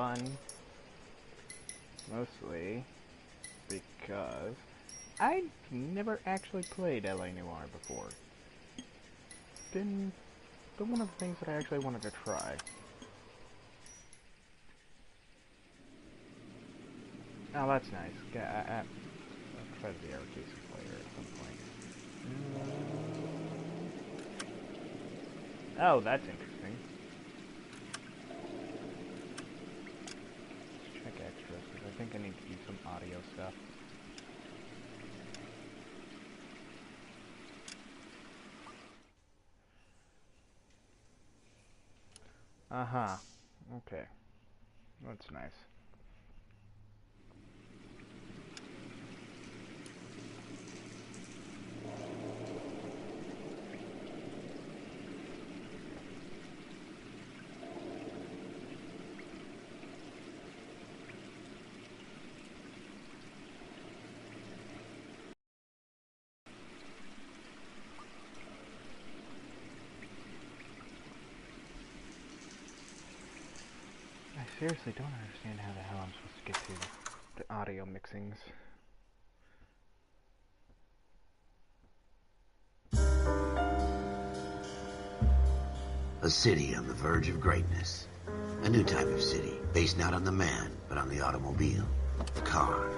fun. Mostly because I never actually played LA Noire before. Been one of the things that I actually wanted to try. Oh, that's nice. I'll try the arcade player at some point. Oh, that's interesting. Let's check extras, because I think I need to do some audio stuff. Uh-huh. Okay. That's nice. I seriously don't understand how the hell I'm supposed to get to the audio mixings. A city on the verge of greatness. A new type of city, based not on the man, but on the automobile. The car.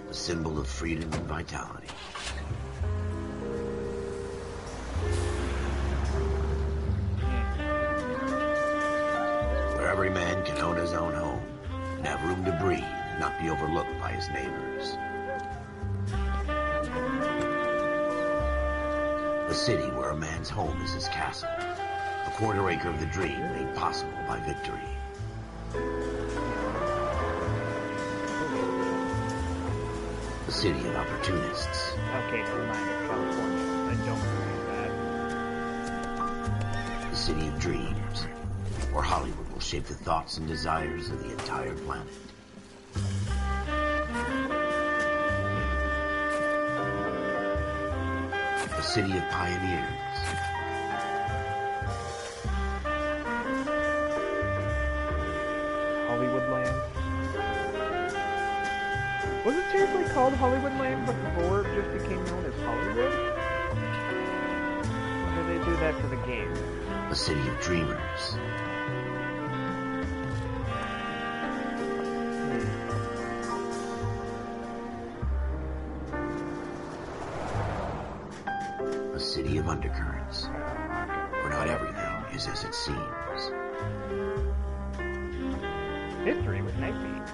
The symbol of freedom and vitality. Where every man can own his own home, and have room to breathe, and not be overlooked by his neighbors. A city where a man's home is his castle. A quarter acre of the dream made possible by victory. A city of opportunists. Okay, never mind. It's California. I don't believe that. A city of dreams, where Hollywood will shape the thoughts and desires of the entire planet. A city of pioneers. Hollywoodland. Was it seriously called Hollywoodland before it just became known as Hollywood? Or did they do that for the game? A city of dreamers. A city of undercurrents, where not everything is as it seems. History with Nightbeat.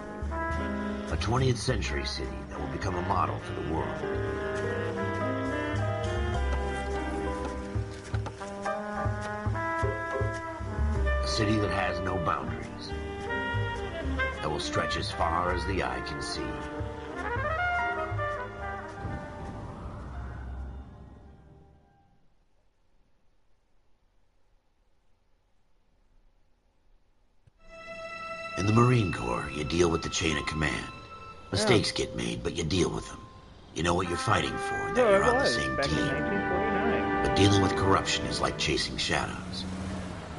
A 20th century city that will become a model for the world. A city that has no boundaries, that will stretch as far as the eye can see. In the Marine Corps, you deal with the chain of command. Mistakes get made, but you deal with them. You know what you're fighting for, and that you're on the same back in team. 1949. But dealing with corruption is like chasing shadows.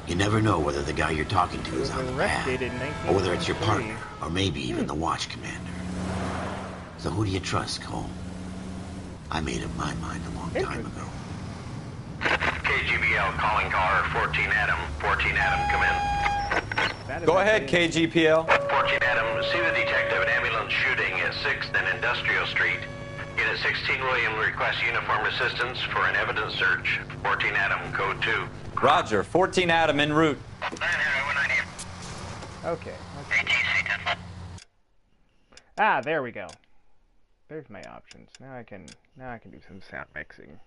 You never know whether the guy you're talking to is on the path, or whether it's your partner, or maybe even the watch commander. So who do you trust, Cole? I made up my mind a long time ago. KGBL calling caller 14 Adam. 14 Adam, come in. Go ahead, KGPL. 14 Adam, see the detective at ambulance shooting at 6th and Industrial Street. Unit 16 William requests uniform assistance for an evidence search. 14 Adam, code 2. Roger, 14 Adam en route. Okay. Ah, there we go. There's my options. Now I can do some sound mixing.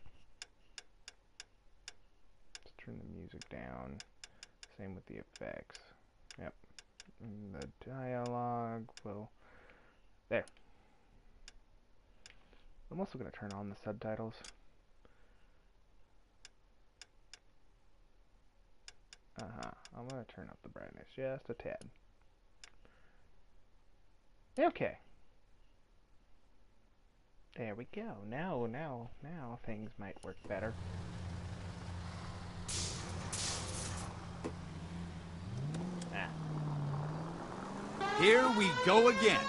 Let's turn the music down. Same with the effects. Yep. And the dialogue will... There. I'm also going to turn on the subtitles. I'm going to turn up the brightness just a tad. Okay. There we go. Now things might work better. Here we go again.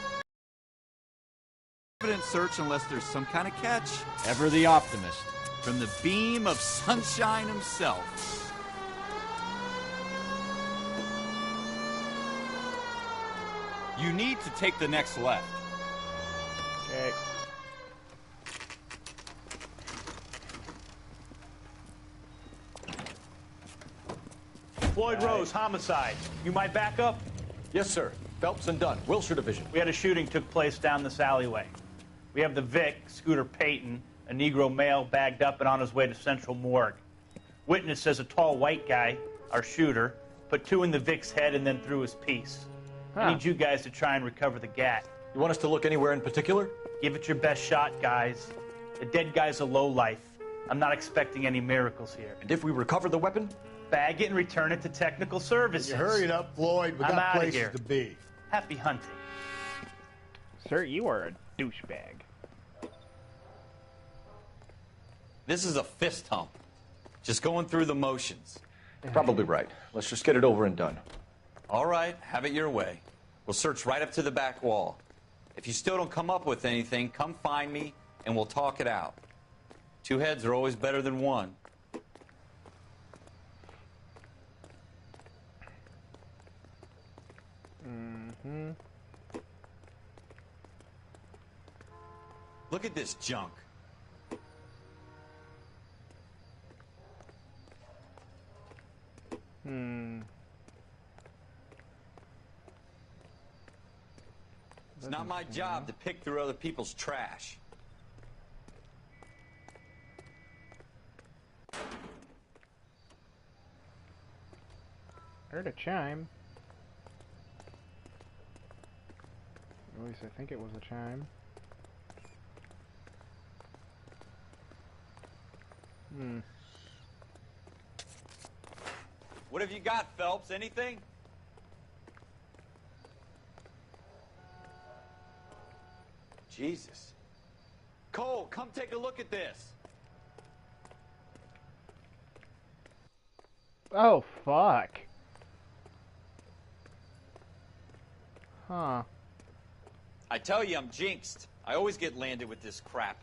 Evidence search unless there's some kind of catch. Ever the optimist. From the beam of sunshine himself. You need to take the next left. Okay. Floyd Rose, homicide. You might back up? Yes, sir. Phelps and Dunn, Wilshire Division. We had a shooting took place down this alleyway. We have the Vic, Scooter Payton, a Negro male bagged up and on his way to Central Morgue. Witness says a tall white guy, our shooter, put 2 in the Vic's head and then threw his piece. I need you guys to try and recover the gat. You want us to look anywhere in particular? Give it your best shot, guys. The dead guy's a lowlife. I'm not expecting any miracles here. And if we recover the weapon? Bag it and return it to technical services. You hurry up, Floyd. We I'm got outta places here. to be. Happy hunting. Sir, you are a douchebag. This is a fist hump. Just going through the motions. Probably right. Let's just get it over and done. All right, have it your way. We'll search right up to the back wall. If you still don't come up with anything, come find me and we'll talk it out. 2 heads are always better than 1. Look at this junk. It's not my job to pick through other people's trash. Heard a chime. At least I think it was a chime. What have you got, Phelps? Anything? Jesus. Cole, come take a look at this. Oh, fuck. Huh. I tell you, I'm jinxed. I always get landed with this crap.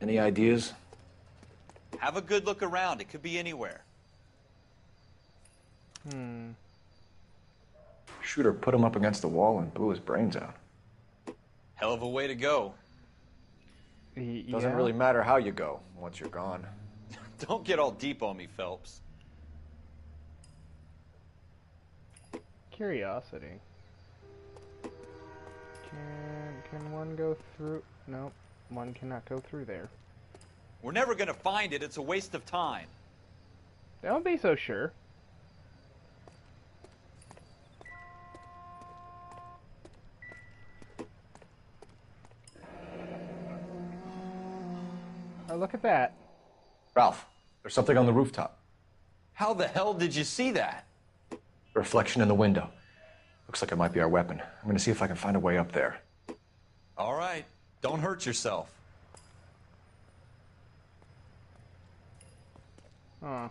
Any ideas? Have a good look around. It could be anywhere. Shooter put him up against the wall and blew his brains out. Hell of a way to go. Doesn't really matter how you go once you're gone. Don't get all deep on me, Phelps. Curiosity. Can one go through? Nope. One cannot go through there. We're never gonna find it. It's a waste of time. Don't be so sure. Oh, look at that. Ralph, there's something on the rooftop. How the hell did you see that? Reflection in the window. Looks like it might be our weapon. I'm gonna see if I can find a way up there. All right. Don't hurt yourself. Huh.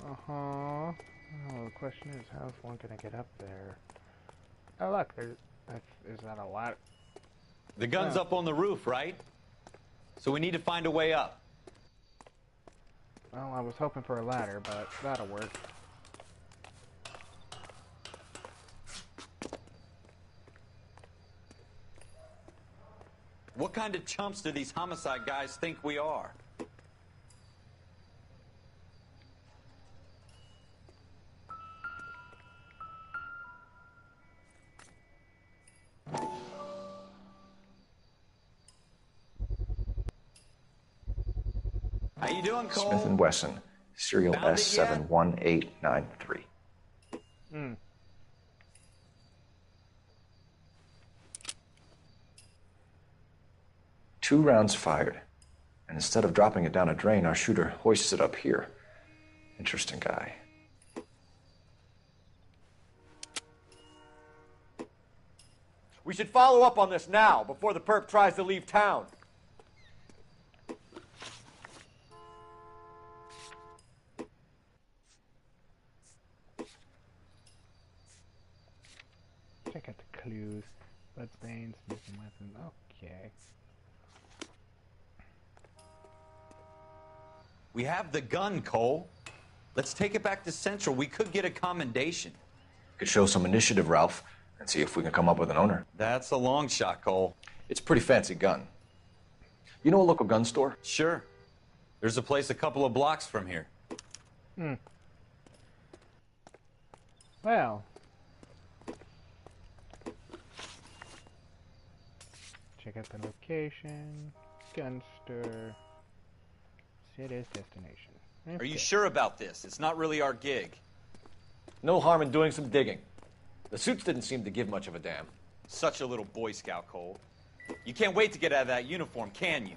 Uh-huh. Oh, the question is, how's one gonna get up there? Oh, look, there's... Is that a ladder? The gun's up on the roof, right? So we need to find a way up. Well, I was hoping for a ladder, but that'll work. What kind of chumps do these homicide guys think we are? How you doing, Cole? Smith & Wesson, serial Found it yet? S71893. Hmm. Two rounds fired, and instead of dropping it down a drain, our shooter hoists it up here. Interesting guy. We should follow up on this now, before the perp tries to leave town. clues. Bloodstains, missing weapons. Okay. We have the gun, Cole. Let's take it back to Central. We could get a commendation. Could show some initiative, Ralph, and see if we can come up with an owner. That's a long shot, Cole. It's a pretty fancy gun. You know a local gun store? Sure. There's a place a couple of blocks from here. Well. Check out the location. Gun store. City's destination. Okay. Are you sure about this? It's not really our gig. No harm in doing some digging. The suits didn't seem to give much of a damn. Such a little Boy Scout, Cole. You can't wait to get out of that uniform, can you?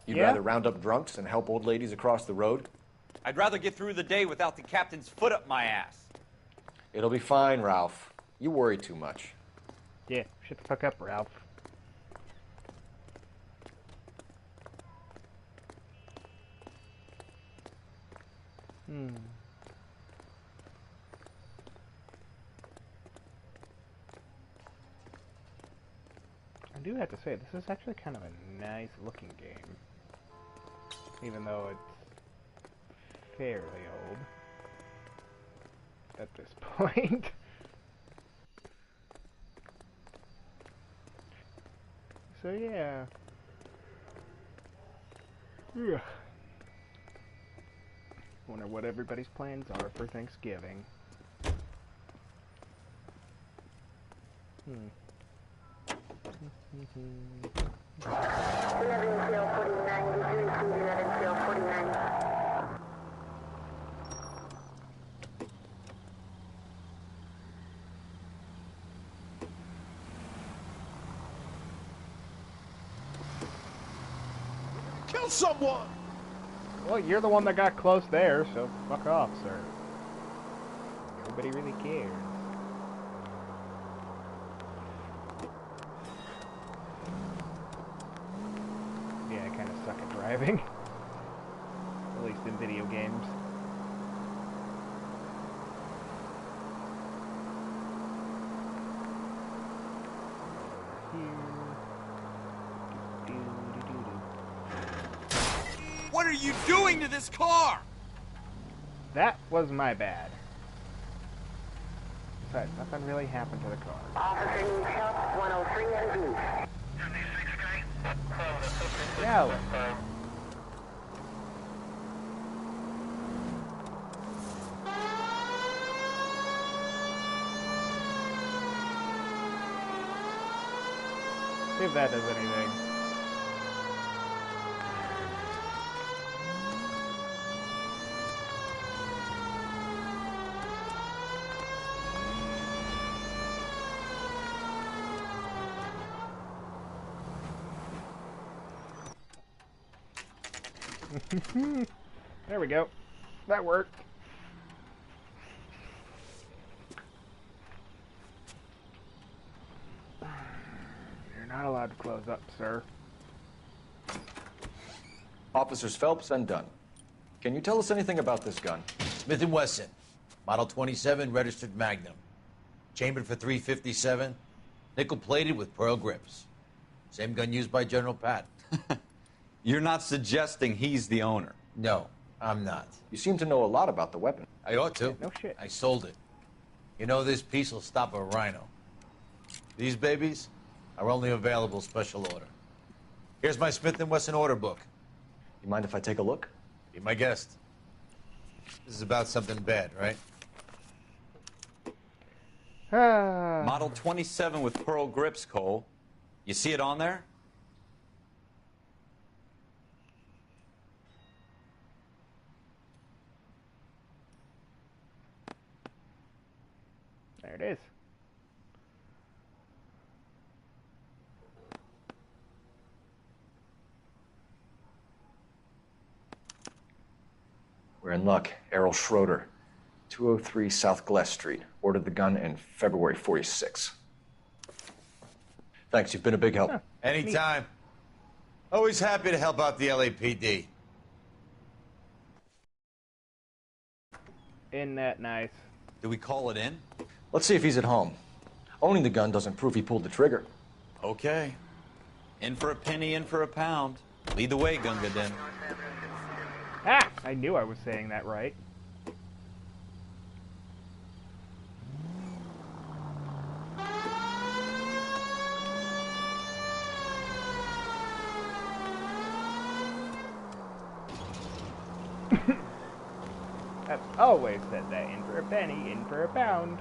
You'd rather round up drunks and help old ladies across the road? I'd rather get through the day without the captain's foot up my ass. It'll be fine, Ralph. You worry too much. Yeah, shut the fuck up, Ralph. I do have to say, this is actually kind of a nice looking game. Even though it's fairly old at this point. So yeah. Ugh. Wonder what everybody's plans are for Thanksgiving. Kill someone! Well, you're the one that got close there, so fuck off, sir. Nobody really cares. Yeah, I kind of suck at driving. At least in video games. What are you doing to this car? That was my bad. Besides, nothing really happened to the car. Officer needs help, 103 and Yeah. See if that does anything. There we go. That worked. You're not allowed to close up, sir. Officers Phelps and Dunn. Can you tell us anything about this gun? Smith & Wesson, Model 27, registered Magnum. Chambered for .357, nickel-plated with pearl grips. Same gun used by General Patton. You're not suggesting he's the owner? No, I'm not. You seem to know a lot about the weapon. I ought to. No shit. I sold it. You know, this piece will stop a rhino. These babies are only available special order. Here's my Smith & Wesson order book. You mind if I take a look? Be my guest. This is about something bad, right? Model 27 with pearl grips, Cole. You see it on there? There it is. We're in luck. Errol Schroeder, 203 South Glass Street. Ordered the gun in February '46. Thanks, you've been a big help. Anytime. Always happy to help out the LAPD. Isn't that nice? Do we call it in? Let's see if he's at home. Owning the gun doesn't prove he pulled the trigger. Okay. In for a penny, in for a pound. Lead the way, Gunga Den. Ah! I knew I was saying that right. I've always said that. In for a penny, in for a pound.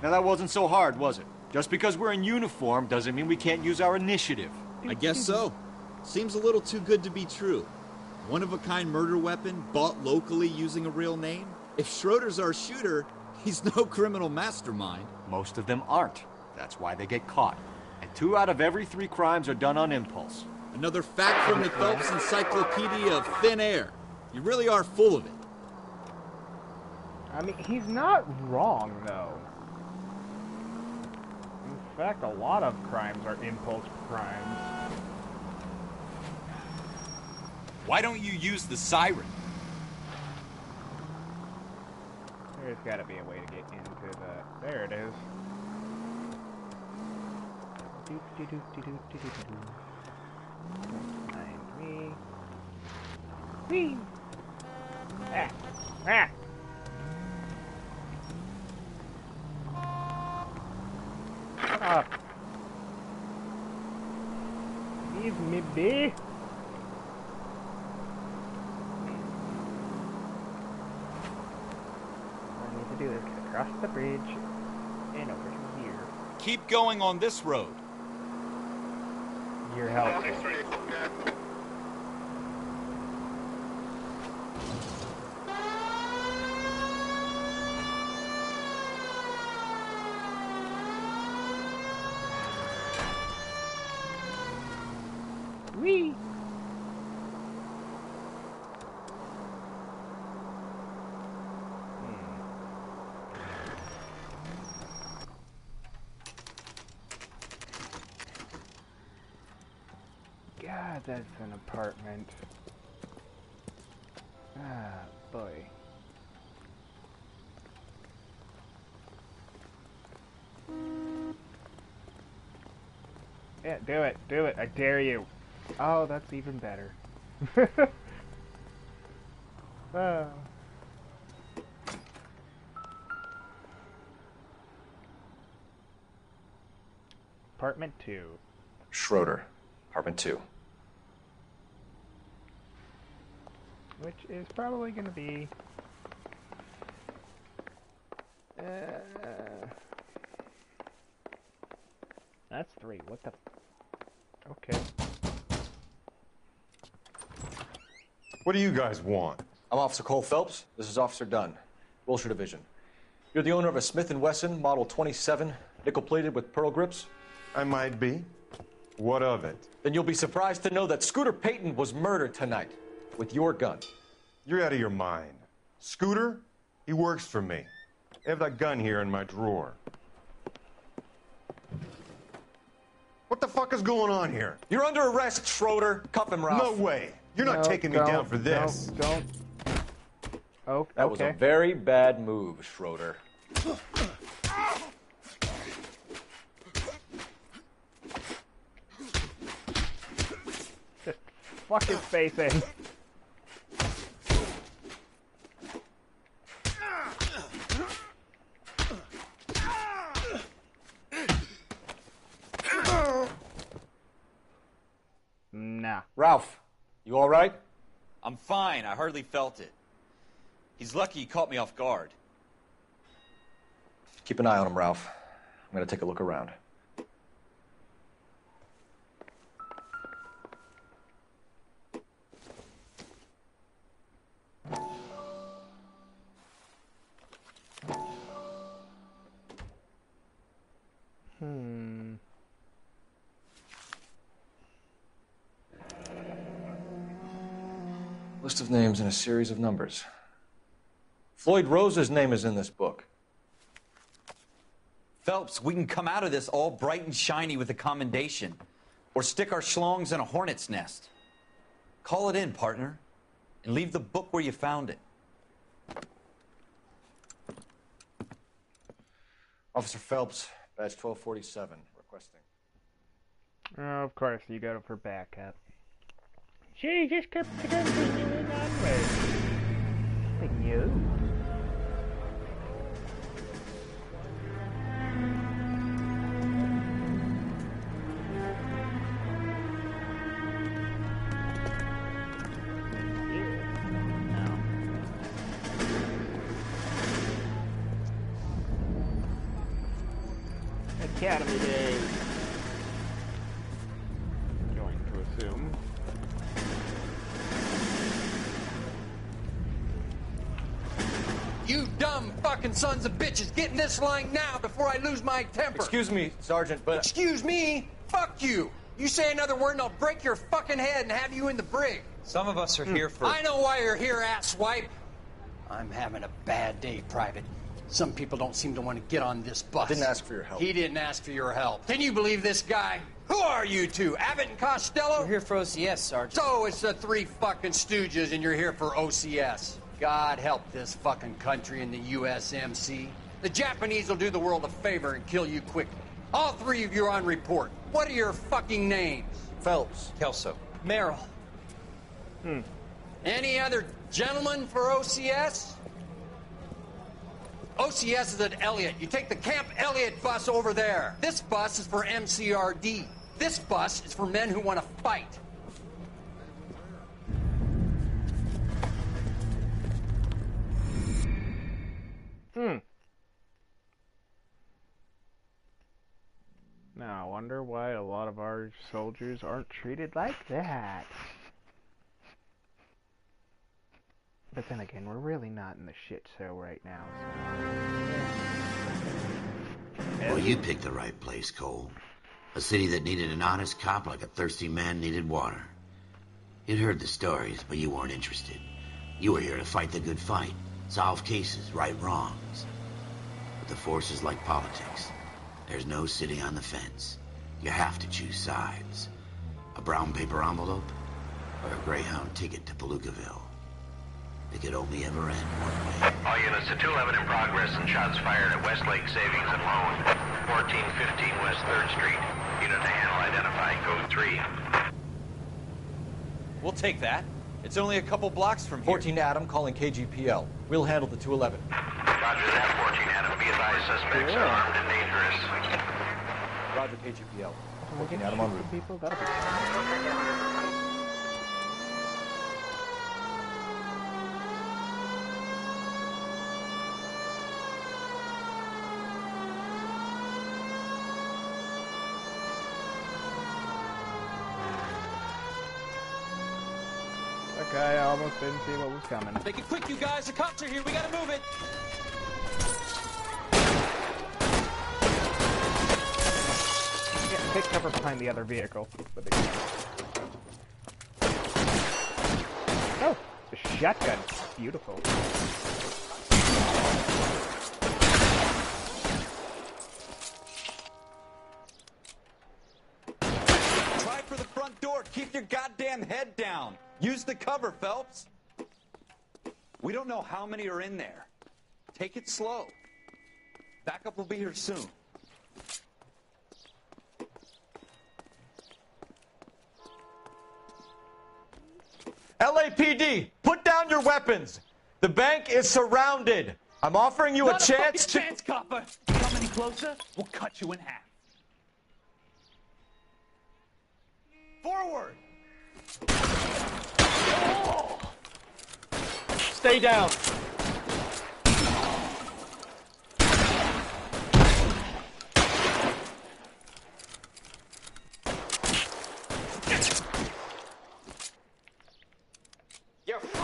Now that wasn't so hard, was it? Just because we're in uniform doesn't mean we can't use our initiative. I guess so. Seems a little too good to be true. One-of-a-kind murder weapon bought locally using a real name? If Schroeder's our shooter, he's no criminal mastermind. Most of them aren't. That's why they get caught. And 2 out of every 3 crimes are done on impulse. Another fact from the Phelps Encyclopedia of Thin Air. You really are full of it. I mean, he's not wrong, though. In fact, a lot of crimes are impulse crimes. Why don't you use the siren? There's gotta be a way to get into the... There it is. Don't mind me. Whee! Ah! Ah! Shut up. Leave me be. All I need to do is get across the bridge and over here. Keep going on this road. Your help. Whee! God, that's an apartment. Ah, boy. Yeah, do it, do it, I dare you. Oh, that's even better. Oh. Apartment 2. Schroeder, apartment 2. Which is probably going to be... that's 3. What the... Okay. What do you guys want? I'm Officer Cole Phelps. This is Officer Dunn, Wilshire Division. You're the owner of a Smith & Wesson Model 27, nickel-plated with pearl grips? I might be. What of it? Then you'll be surprised to know that Scooter Payton was murdered tonight with your gun. You're out of your mind. Scooter? He works for me. I have that gun here in my drawer. What the fuck is going on here? You're under arrest, Schroeder. Cuff him, Ralph. No way. You're not taking me down for this. Don't. Oh, that was a very bad move, Schroeder. Just fuck his face in. Nah. Ralph, you all right? I'm fine. I hardly felt it. He's lucky he caught me off guard. Keep an eye on him, Ralph. I'm going to take a look around. List of names and a series of numbers. Floyd Rose's name is in this book. Phelps, we can come out of this all bright and shiny with a commendation, or stick our schlongs in a hornet's nest. Call it in, partner, and leave the book where you found it. Officer Phelps, badge 1247, requesting. Oh, of course, you got it for backup. She just kept continuing onward. Thank you. Academy Day. Going to assume. You dumb fucking sons of bitches, get in this line now before I lose my temper. Excuse me, Sergeant, but... Excuse me? Fuck you. You say another word and I'll break your fucking head and have you in the brig. Some of us are here for... I know why you're here, asswipe. I'm having a bad day, Private. Some people don't seem to want to get on this bus. Didn't ask for your help. He didn't ask for your help. Can you believe this guy? Who are you two? Abbott and Costello? We're here for OCS, Sergeant. So it's the three fucking stooges and you're here for OCS. God help this fucking country and the USMC. The Japanese will do the world a favor and kill you quickly. All three of you are on report. What are your fucking names? Phelps. Kelso. Merrill. Any other gentlemen for OCS? OCS is at Elliott. You take the Camp Elliott bus over there. This bus is for MCRD. This bus is for men who want to fight. Now, I wonder why a lot of our soldiers aren't treated like that. But then again, we're really not in the shit show right now. So. Well, you picked the right place, Cole. A city that needed an honest cop like a thirsty man needed water. You'd heard the stories, but you weren't interested. You were here to fight the good fight, solve cases, right wrongs. But the force is like politics. There's no sitting on the fence. You have to choose sides. A brown paper envelope or a Greyhound ticket to Palookaville. It could only ever end one way. All units to 211 in progress and shots fired at Westlake Savings and Loan, 1415 West 3rd Street. Unit to handle identifying code 3. We'll take that. It's only a couple blocks from here. 14 Adam calling KGPL. We'll handle the 211. Roger that, 14 Adam. Be advised, suspects are armed and dangerous. Roger KGPL. 14 Adam en route. People, that'll be Okay, I almost didn't see what was coming. Make it quick, you guys. The cops are here. We gotta move it. Yeah, take cover behind the other vehicle. Oh, the shotgun. Beautiful. Try for the front door. Keep your goddamn head down. Use the cover, Phelps. We don't know how many are in there. Take it slow. Backup will be here soon. LAPD, put down your weapons. The bank is surrounded. I'm offering you a chance to... chance, copper. Come any closer, we'll cut you in half. Forward! Stay down.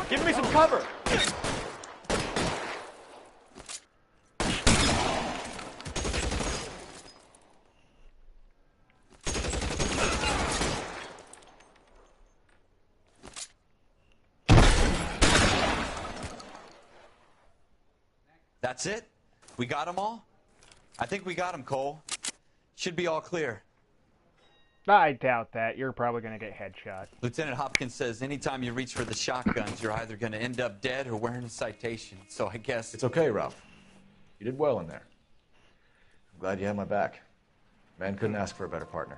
Give me some cover. That's it? We got them all? I think we got them, Cole. Should be all clear. I doubt that. You're probably going to get headshot. Lieutenant Hopkins says anytime you reach for the shotguns, you're either going to end up dead or wearing a citation. So I guess... It's okay, Ralph. You did well in there. Glad you had my back. Man couldn't ask for a better partner.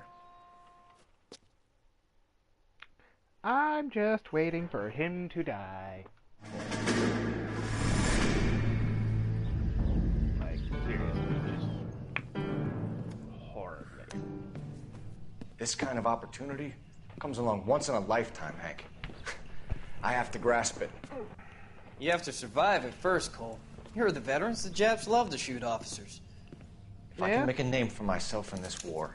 I'm just waiting for him to die. Like, seriously, just horribly. This kind of opportunity comes along once in a lifetime, Hank. I have to grasp it. You have to survive it first, Cole. You heard the veterans. The Japs love to shoot officers. If I can make a name for myself in this war,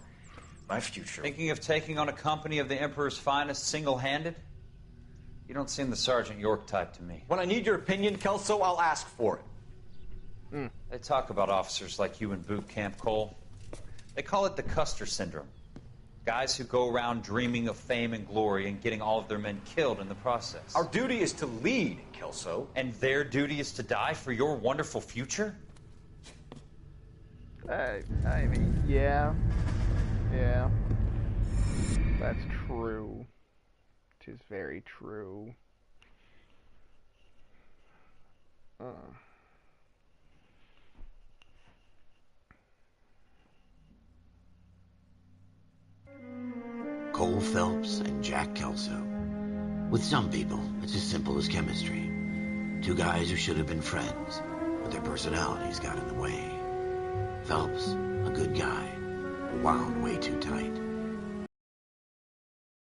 my future... Thinking of taking on a company of the Emperor's finest single-handed? You don't seem the Sergeant York type to me. When I need your opinion, Kelso, I'll ask for it. They talk about officers like you in boot camp, Cole. They call it the Custer Syndrome. Guys who go around dreaming of fame and glory and getting all of their men killed in the process. Our duty is to lead, Kelso. And their duty is to die for your wonderful future? I mean, yeah. Yeah. That's true. It is very true. Cole Phelps and Jack Kelso. With some people, it's as simple as chemistry. Two guys who should have been friends, but their personalities got in the way. Phelps, a good guy, wound way too tight.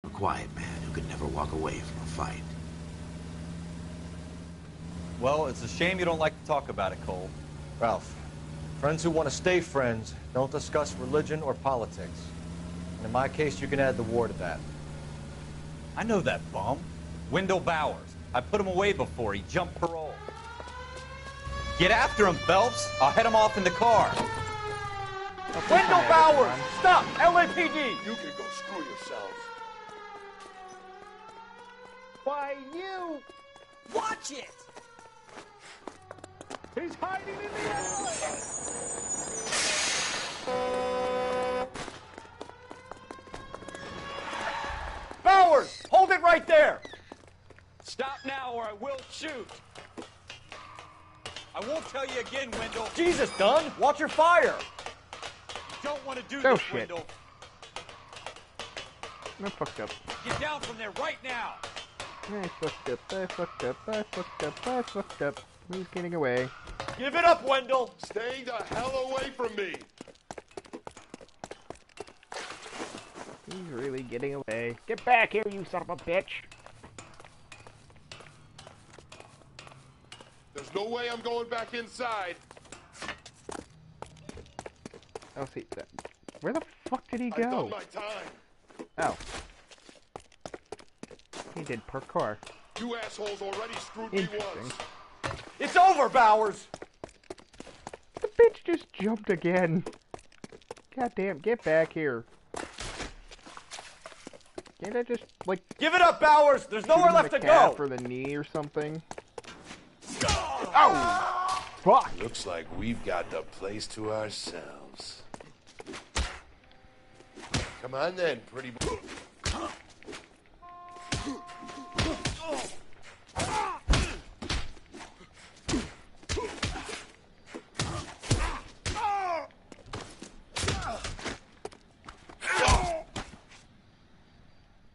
A quiet man who could never walk away from a fight. Well, it's a shame you don't like to talk about it, Cole. Ralph, friends who want to stay friends don't discuss religion or politics. And in my case, you can add the war to that. I know that bum. Wendell Bowers. I put him away before. He jumped parole. Get after him, Phelps. I'll head him off in the car. Wendell Bowers! Stop! LAPD! You can go screw yourselves. Why, you... Watch it! He's hiding in the alley! Bowers! Hold it right there! Stop now or I will shoot. I won't tell you again, Wendell. Jesus, Dunn! Watch your fire! You don't want to do Oh, this, shit. Wendell. I fucked up. Get down from there right now. I fucked up. I fucked up. I fucked up. I fucked up. He's getting away. Give it up, Wendell! Stay the hell away from me! He's really getting away. Get back here, you son of a bitch! There's no way I'm going back inside. Oh, see that. Where the fuck did he I've done go? my time. Oh. He did parkour. You assholes already screwed me Interesting. once. It's over, Bowers! The bitch just jumped again. Goddamn, get back here. Can't I just, like... Give it up, Bowers! There's nowhere left to go! For the knee or something? Oh! Fuck! Looks like we've got the place to ourselves. Come on then, pretty boy.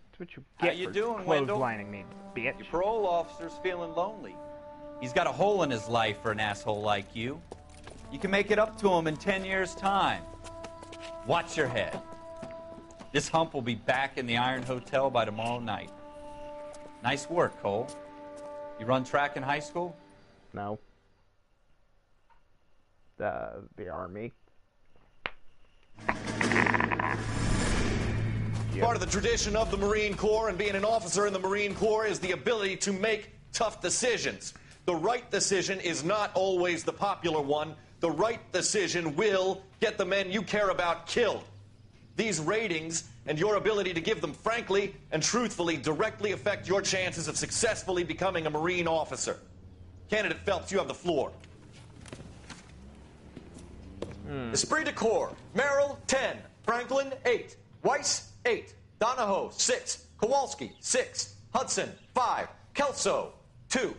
That's what you get How you for doing, Wendell? clotheslining me, bitch. Your parole officer's feeling lonely. He's got a hole in his life for an asshole like you. You can make it up to him in 10 years' time. Watch your head. This hump will be back in the Iron Hotel by tomorrow night. Nice work, Cole. You run track in high school? No. The army. Part of the tradition of the Marine Corps and being an officer in the Marine Corps is the ability to make tough decisions. The right decision is not always the popular one. The right decision will get the men you care about killed. These ratings and your ability to give them frankly and truthfully directly affect your chances of successfully becoming a Marine officer. Candidate Phelps, you have the floor. Esprit de Corps, Merrill, 10. Franklin, 8. Weiss, 8. Donahoe, 6. Kowalski, 6. Hudson, 5. Kelso, 2.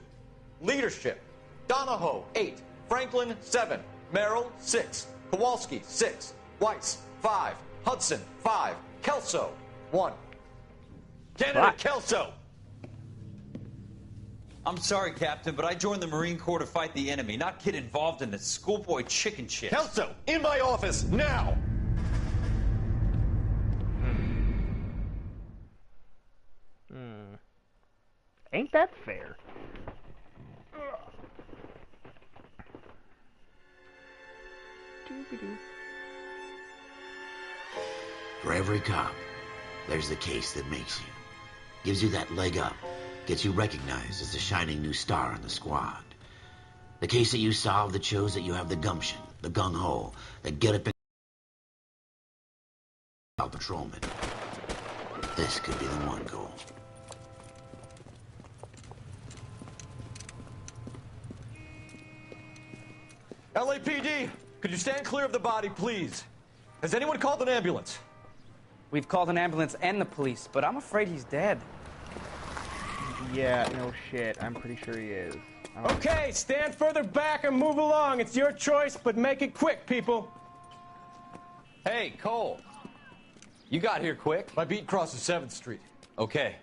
Leadership, Donahoe, 8. Franklin, 7. Merrill, 6. Kowalski, 6. Weiss, 5. Hudson, 5. Kelso, 1. Candidate Kelso! I'm sorry, Captain, but I joined the Marine Corps to fight the enemy, not get involved in this schoolboy chicken shit. Kelso, in my office, now! Ain't that fair? Doobie-doo. For every cop, there's the case that makes you. Gives you that leg up. Gets you recognized as the shining new star in the squad. The case that you solve that shows that you have the gumption, the gung-ho, the get-up and patrolman. This could be the one goal. LAPD, could you stand clear of the body, please? Has anyone called an ambulance? We've called an ambulance and the police, but I'm afraid he's dead. Yeah, no shit. I'm pretty sure he is. Okay, stand further back and move along. It's your choice, but make it quick, people. Hey, Cole. You got here quick. My beat crosses 7th Street. Okay.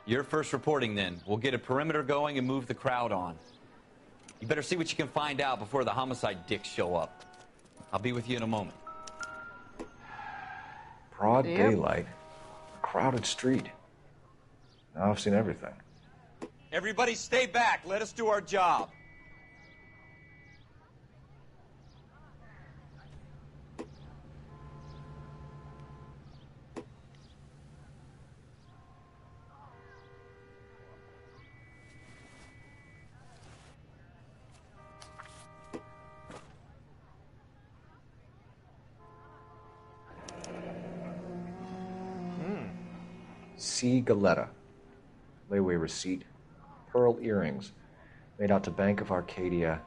You're first reporting then. We'll get a perimeter going and move the crowd on. You better see what you can find out before the homicide dicks show up. I'll be with you in a moment. Broad daylight. A crowded street. Now I've seen everything. Everybody stay back. Let us do our job. C. Galetta. Layaway receipt. Pearl earrings. Made out to Bank of Arcadia.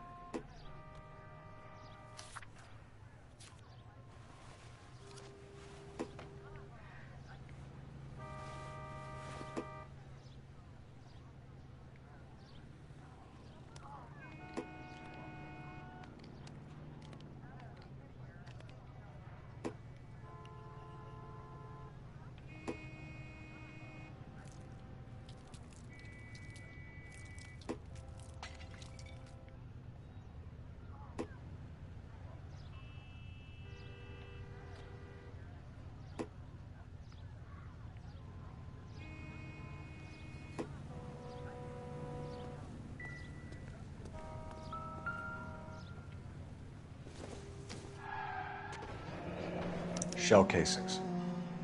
Shell casings.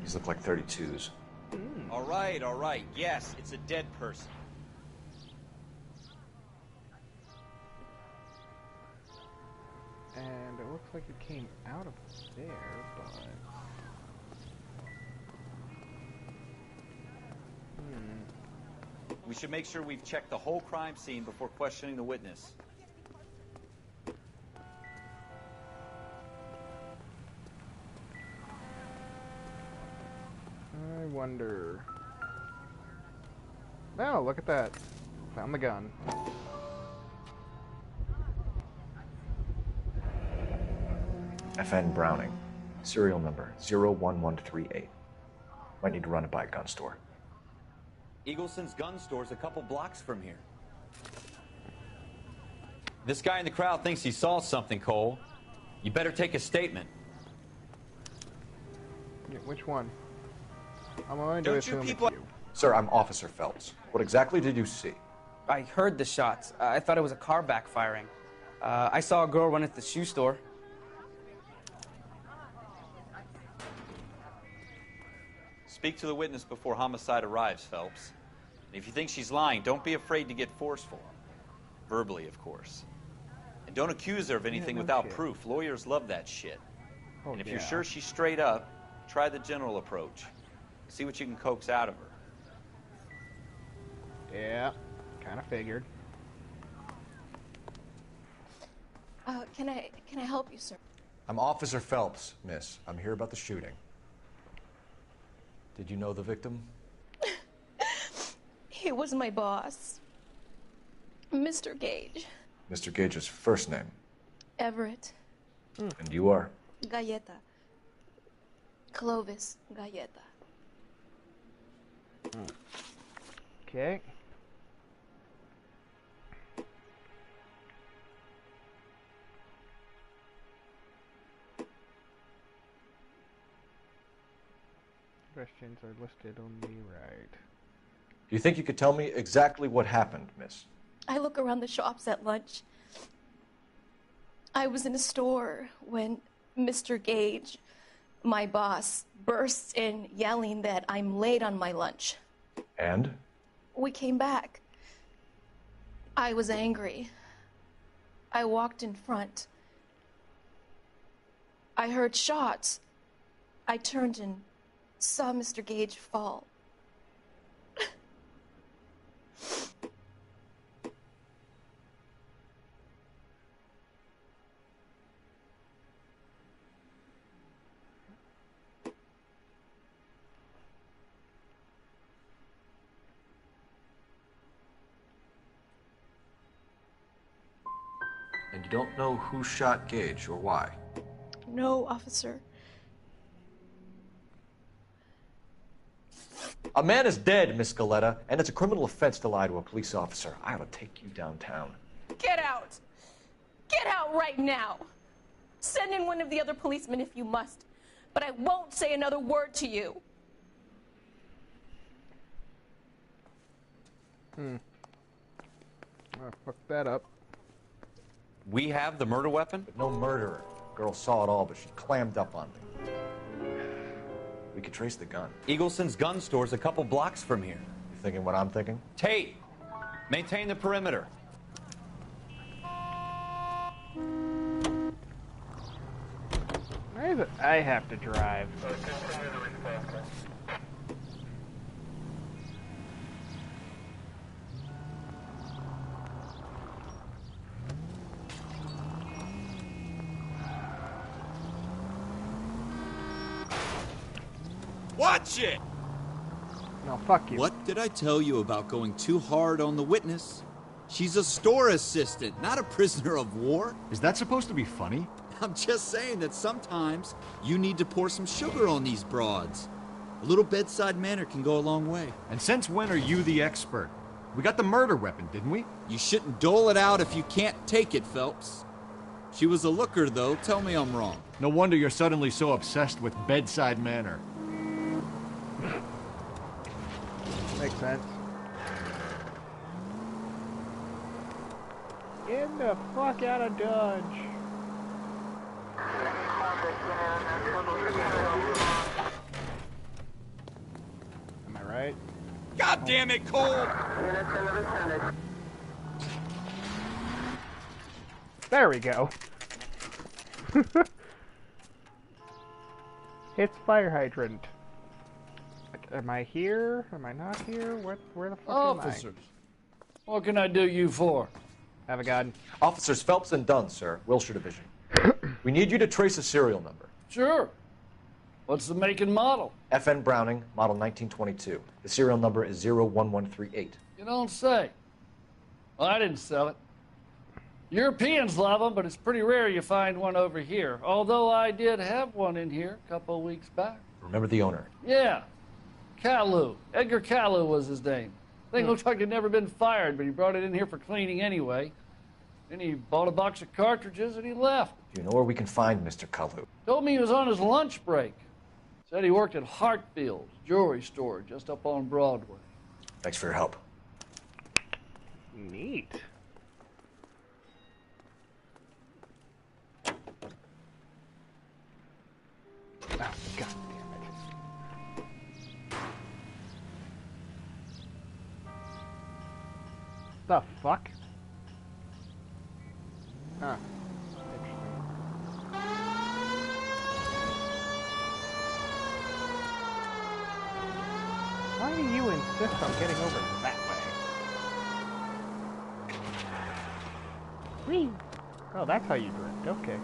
These look like 32s. All right. Yes, it's a dead person. And it looks like it came out of there, but... We should make sure we've checked the whole crime scene before questioning the witness. I wonder... Oh, look at that. Found the gun. FN Browning. Serial number 01138. Might need to run it by a gun store. Eagleson's gun store's a couple blocks from here. This guy in the crowd thinks he saw something, Cole. You better take a statement. Yeah, which one? I'm going to assume it's you. Sir, I'm Officer Phelps. What exactly did you see? I heard the shots. I thought it was a car backfiring. I saw a girl run at the shoe store. Speak to the witness before homicide arrives, Phelps. And if you think she's lying, don't be afraid to get forceful. Verbally, of course. And don't accuse her of anything without proof. Lawyers love that shit. Oh, and if you're sure she's straight up, try the general approach. See what you can coax out of her. Yeah, kind of figured. Can I help you, sir? I'm Officer Phelps, miss. I'm here about the shooting. Did you know the victim? He was my boss, Mr. Gage. Mr. Gage's first name? Everett. And you are? Galleta. Clovis Galleta. Okay. Questions are listed on the right. Do you think you could tell me exactly what happened, miss? I look around the shops at lunch. I was in a store when Mr. Gage, my boss, bursts in yelling that I'm late on my lunch. And? We came back. I was angry. I walked in front. I heard shots. I turned and saw Mr. Gage fall. And you don't know who shot Gage or why? No, officer. A man is dead, Miss Galletta, and it's a criminal offense to lie to a police officer. I ought to take you downtown. Get out! Get out right now! Send in one of the other policemen if you must, but I won't say another word to you. I fucked that up. We have the murder weapon? But no murderer. Girl saw it all, but she clammed up on me. We could trace the gun. Eagleson's gun store's a couple blocks from here. You thinking what I'm thinking? Tate, maintain the perimeter. Why is it I have to drive? Watch it! No, fuck you. What did I tell you about going too hard on the witness? She's a store assistant, not a prisoner of war. Is that supposed to be funny? I'm just saying that sometimes you need to pour some sugar on these broads. A little bedside manner can go a long way. And since when are you the expert? We got the murder weapon, didn't we? You shouldn't dole it out if you can't take it, Phelps. She was a looker, though. Tell me I'm wrong. No wonder you're suddenly so obsessed with bedside manner. Makes sense. Get the fuck out of Dodge. Am I right? God damn it, Cole! There we go. Hits fire hydrant. Am I here? Am I not here? Where the fuck Officers, am what can I do you for? I? Have a gun. Officers Phelps and Dunn, sir. Wilshire Division. We need you to trace a serial number. Sure. What's the make and model? FN Browning, model 1922. The serial number is 01138. You don't say. Well, I didn't sell it. Europeans love them, but it's pretty rare you find one over here. Although I did have one in here a couple of weeks back. Remember the owner? Yeah. Caillou. Edgar Caillou was his name. Thing looked like he'd never been fired, but he brought it in here for cleaning anyway. Then he bought a box of cartridges and he left. Do you know where we can find Mr. Caillou? Told me he was on his lunch break. Said he worked at Hartfield's jewelry store just up on Broadway. Thanks for your help. Neat. Oh, God damn it. The fuck? Huh. Why do you insist on getting over that way? Whee! Oh, that's how you drift. Okay.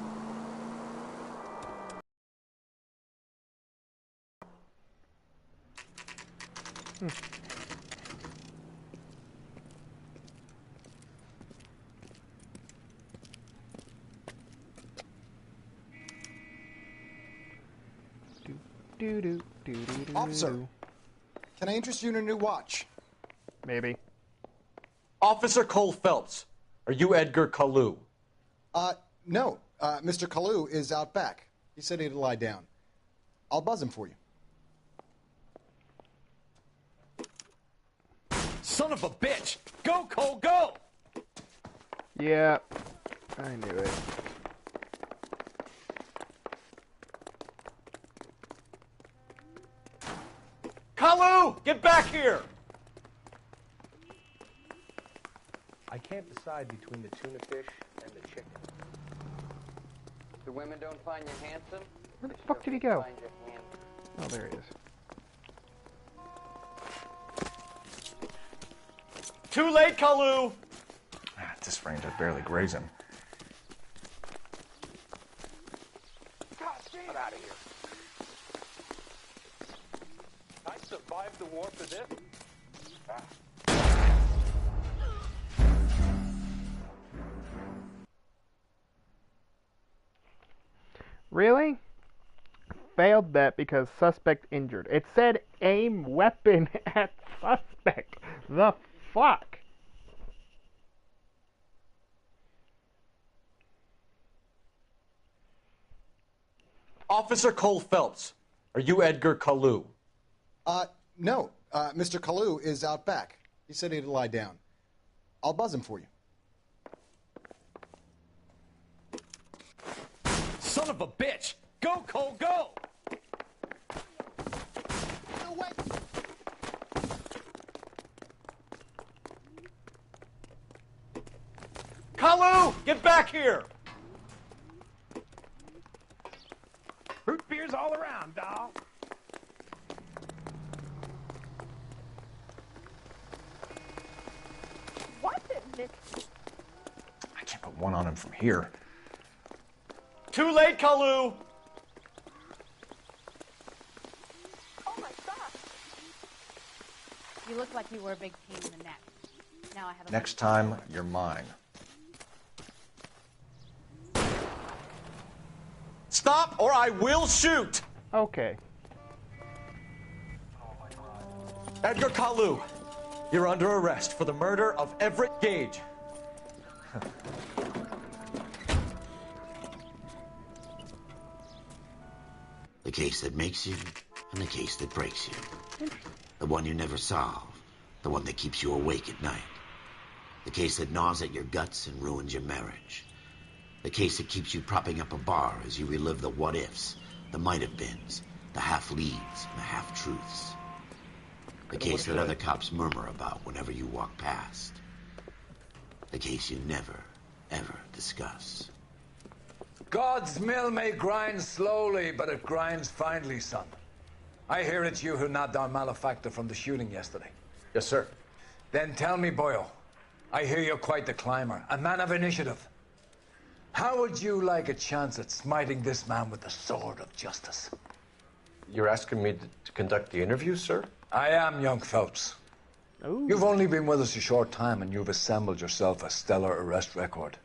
Officer, can I interest you in a new watch? Maybe. Officer Cole Phelps, are you Edgar Kalu? No. Mr. Kalu is out back. He said he'd lie down. I'll buzz him for you. Son of a bitch! Go, Cole, go! Yeah, I knew it. Kalu, get back here! I can't decide between the tuna fish and the chicken. The women don't find you handsome? Where the fuck did he go? Find you handsome. Oh, there he is. Too late, Kalu! At this range, I barely graze him. Get out of here. I survived the war for this? Really? Failed that because suspect injured. It said aim weapon at suspect. The fuck? Officer Cole Phelps, are you Edgar Kalu? No. Mr. Kalu is out back. He said he'd lie down. I'll buzz him for you. Son of a bitch! Go, Cole, go! No way! Kalu, get back here! Root beers all around, doll. What is it? I can't put one on him from here. Too late, Kalu! Oh my God! You look like you were a big pain in the neck. Now I have a Next time, you're mine. Stop or I will shoot! Okay. Edgar Kalu, you're under arrest for the murder of Everett Gage. The case that makes you and the case that breaks you. The one you never solve. The one that keeps you awake at night. The case that gnaws at your guts and ruins your marriage. The case that keeps you propping up a bar as you relive the what-ifs, the might-have-beens, the half-leads, and the half-truths. The case that other cops murmur about whenever you walk past. The case you never, ever discuss. God's mill may grind slowly, but it grinds finely, son. I hear it's you who nabbed our malefactor from the shooting yesterday. Yes, sir. Then tell me, Boyle, I hear you're quite the climber, a man of initiative. How would you like a chance at smiting this man with the sword of justice? You're asking me to conduct the interview, sir? I am, young Phelps. Ooh. You've only been with us a short time, and you've assembled yourself a stellar arrest record.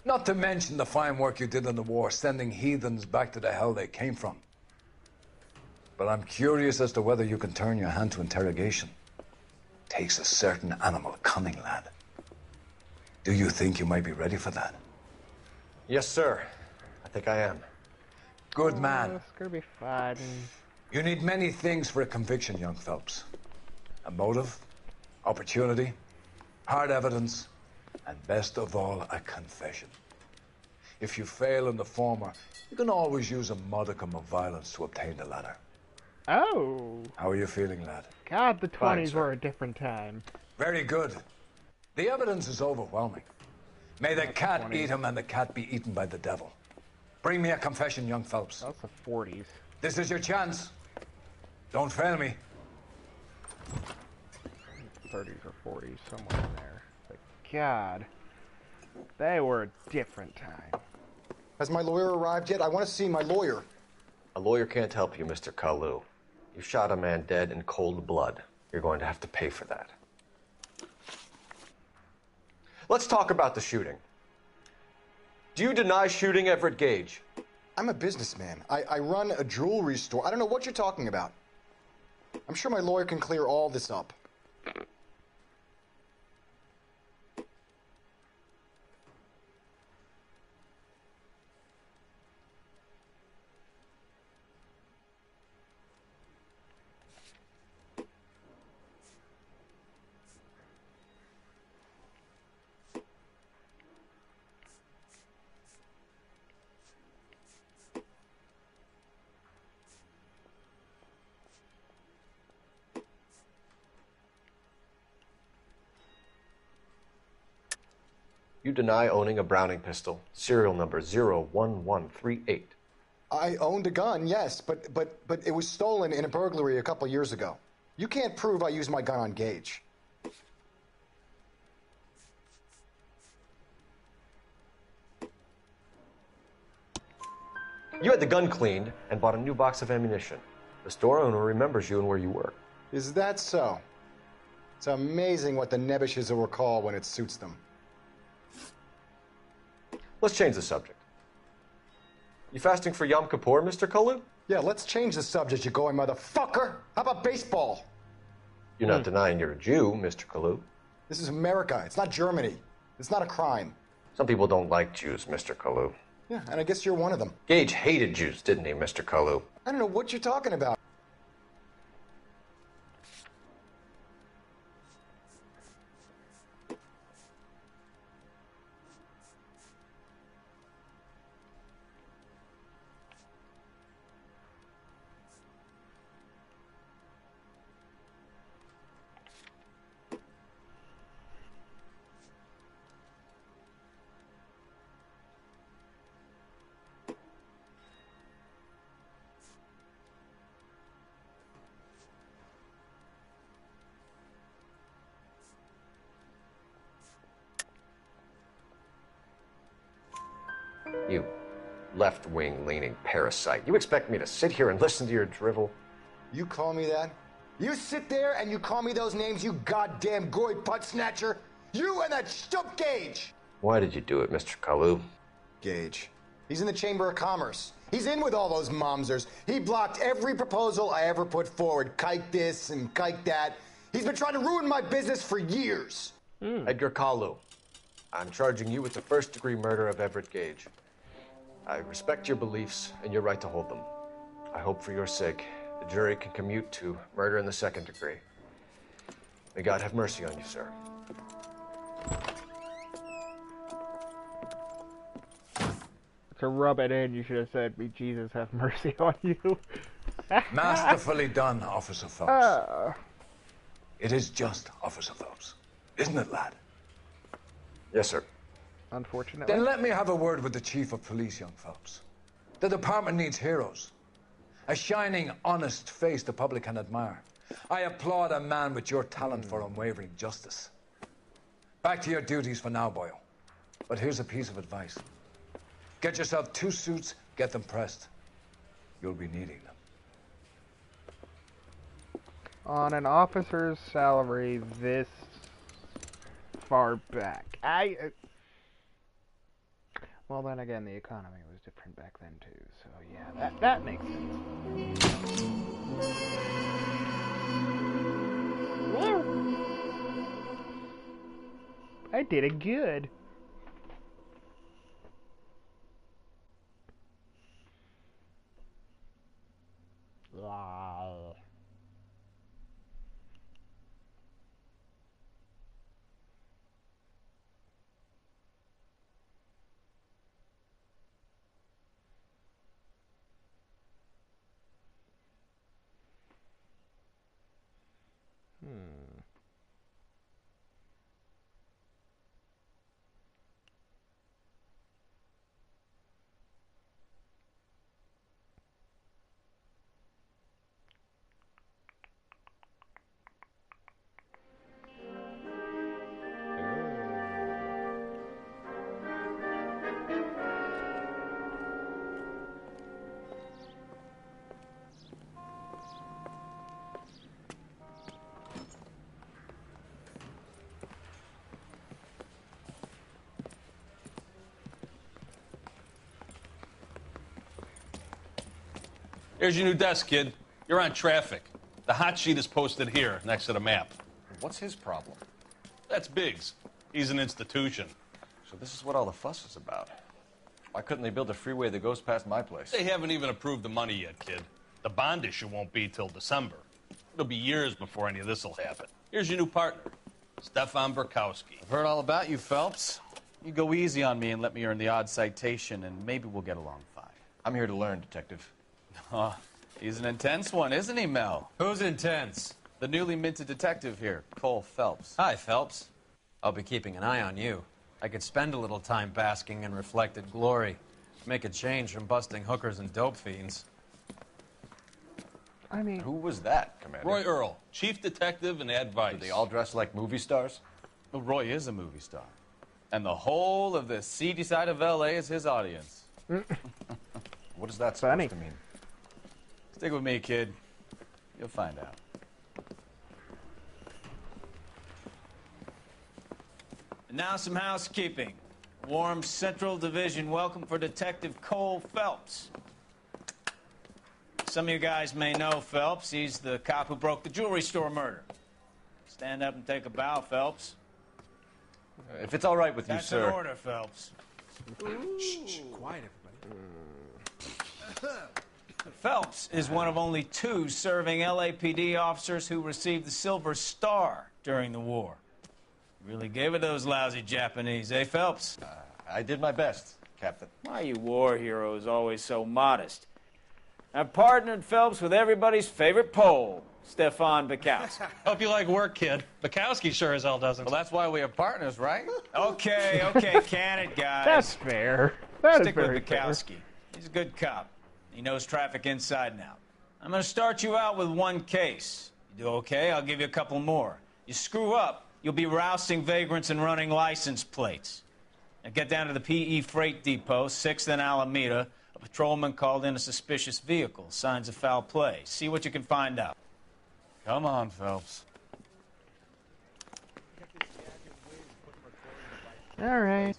Not to mention the fine work you did in the war, sending heathens back to the hell they came from. But I'm curious as to whether you can turn your hand to interrogation. Takes a certain animal cunning, lad. Do you think you might be ready for that? Yes, sir. I think I am. Good man. It's gonna be fun. You need many things for a conviction, young Phelps. A motive, opportunity, hard evidence, and best of all, a confession. If you fail in the former, you can always use a modicum of violence to obtain the latter. Oh. How are you feeling, lad? God, the Fine, 20s sir. were a different time. Very good. The evidence is overwhelming. May the cat eat him and the cat be eaten by the devil. Bring me a confession, young Phelps. That's the 40s. This is your chance. Don't fail me. 30s or 40s, somewhere in there. But God, they were a different time. Has my lawyer arrived yet? I want to see my lawyer. A lawyer can't help you, Mr. Kalu. You shot a man dead in cold blood. You're going to have to pay for that. Let's talk about the shooting. Do you deny shooting Everett Gage? I'm a businessman. I run a jewelry store. I don't know what you're talking about. I'm sure my lawyer can clear all this up. You deny owning a Browning pistol, serial number 01138. I owned a gun, yes, but it was stolen in a burglary a couple years ago. You can't prove I used my gun on Gage. You had the gun cleaned and bought a new box of ammunition. The store owner remembers you and where you were. Is that so? It's amazing what the nebbishes will recall when it suits them. Let's change the subject. You fasting for Yom Kippur, Mr. Kalu? Yeah, let's change the subject, you going motherfucker. How about baseball? You're not denying you're a Jew, Mr. Kalu. This is America. It's not Germany. It's not a crime. Some people don't like Jews, Mr. Kalu. Yeah, and I guess you're one of them. Gage hated Jews, didn't he, Mr. Kalu? I don't know what you're talking about. You left-wing leaning parasite. You expect me to sit here and listen to your drivel? You call me that? You sit there and you call me those names, you goddamn goy butt snatcher? You and that stump Gage! Why did you do it, Mr. Kalu? Gage. He's in the Chamber of Commerce. He's in with all those momsers. He blocked every proposal I ever put forward. Kike this and kike that. He's been trying to ruin my business for years. Edgar Kalu, I'm charging you with the first-degree murder of Everett Gage. I respect your beliefs and your right to hold them. I hope for your sake the jury can commute to murder in the second degree. May God have mercy on you, sir. To rub it in, you should have said, "May Jesus have mercy on you." Masterfully done, Officer Phelps. It is just Officer Phelps, isn't it, lad? Yes, sir. Unfortunately. Then let me have a word with the Chief of Police, young Phelps. The department needs heroes. A shining, honest face the public can admire. I applaud a man with your talent for unwavering justice. Back to your duties for now, Boyle. But here's a piece of advice. Get yourself 2 suits, get them pressed. You'll be needing them. On an officer's salary this far back. Well, then again, the economy was different back then, too. So, yeah, that makes sense. I did it good. Wow. Here's your new desk, kid. You're on traffic. The hot sheet is posted here, next to the map. What's his problem? That's Biggs. He's an institution. So this is what all the fuss is about. Why couldn't they build a freeway that goes past my place? They haven't even approved the money yet, kid. The bond issue won't be till December. It'll be years before any of this will happen. Here's your new partner, Stefan Burkowski. I've heard all about you, Phelps. You go easy on me and let me earn the odd citation, and maybe we'll get along fine. I'm here to learn, Detective. Oh, he's an intense one, isn't he, Mel? Who's intense? The newly minted detective here, Cole Phelps. Hi, Phelps. I'll be keeping an eye on you. I could spend a little time basking in reflected glory. Make a change from busting hookers and dope fiends. I mean... Who was that, Commander? Roy Earl, chief detective and advice. Do they all dress like movie stars? Well, Roy is a movie star. And the whole of the seedy side of L.A. is his audience. What does that supposed to mean? Stick with me, kid. You'll find out. And now some housekeeping. Warm Central Division welcome for Detective Cole Phelps. Some of you guys may know Phelps. He's the cop who broke the jewelry store murder. Stand up and take a bow, Phelps. If it's all right with you, sir. That's an order, Phelps. Shh, quiet, everybody. Phelps is one of only 2 serving LAPD officers who received the Silver Star during the war. Really gave it those lousy Japanese, eh, Phelps? I did my best, Captain. Why you war heroes always so modest? I've partnered Phelps with everybody's favorite Pole, Stefan Burkowski. Hope you like work, kid. Bukowski sure as hell doesn't. Well, that's why we have partners, right? Okay, can it, guys? That's fair. That Stick is very with Bukowski. He's a good cop. He knows traffic inside and out. I'm going to start you out with one case. You do okay, I'll give you a couple more. You screw up, you'll be rousting vagrants and running license plates. Now get down to the PE Freight Depot, 6th and Alameda. A patrolman called in a suspicious vehicle. Signs of foul play. See what you can find out. Come on, Phelps. All right.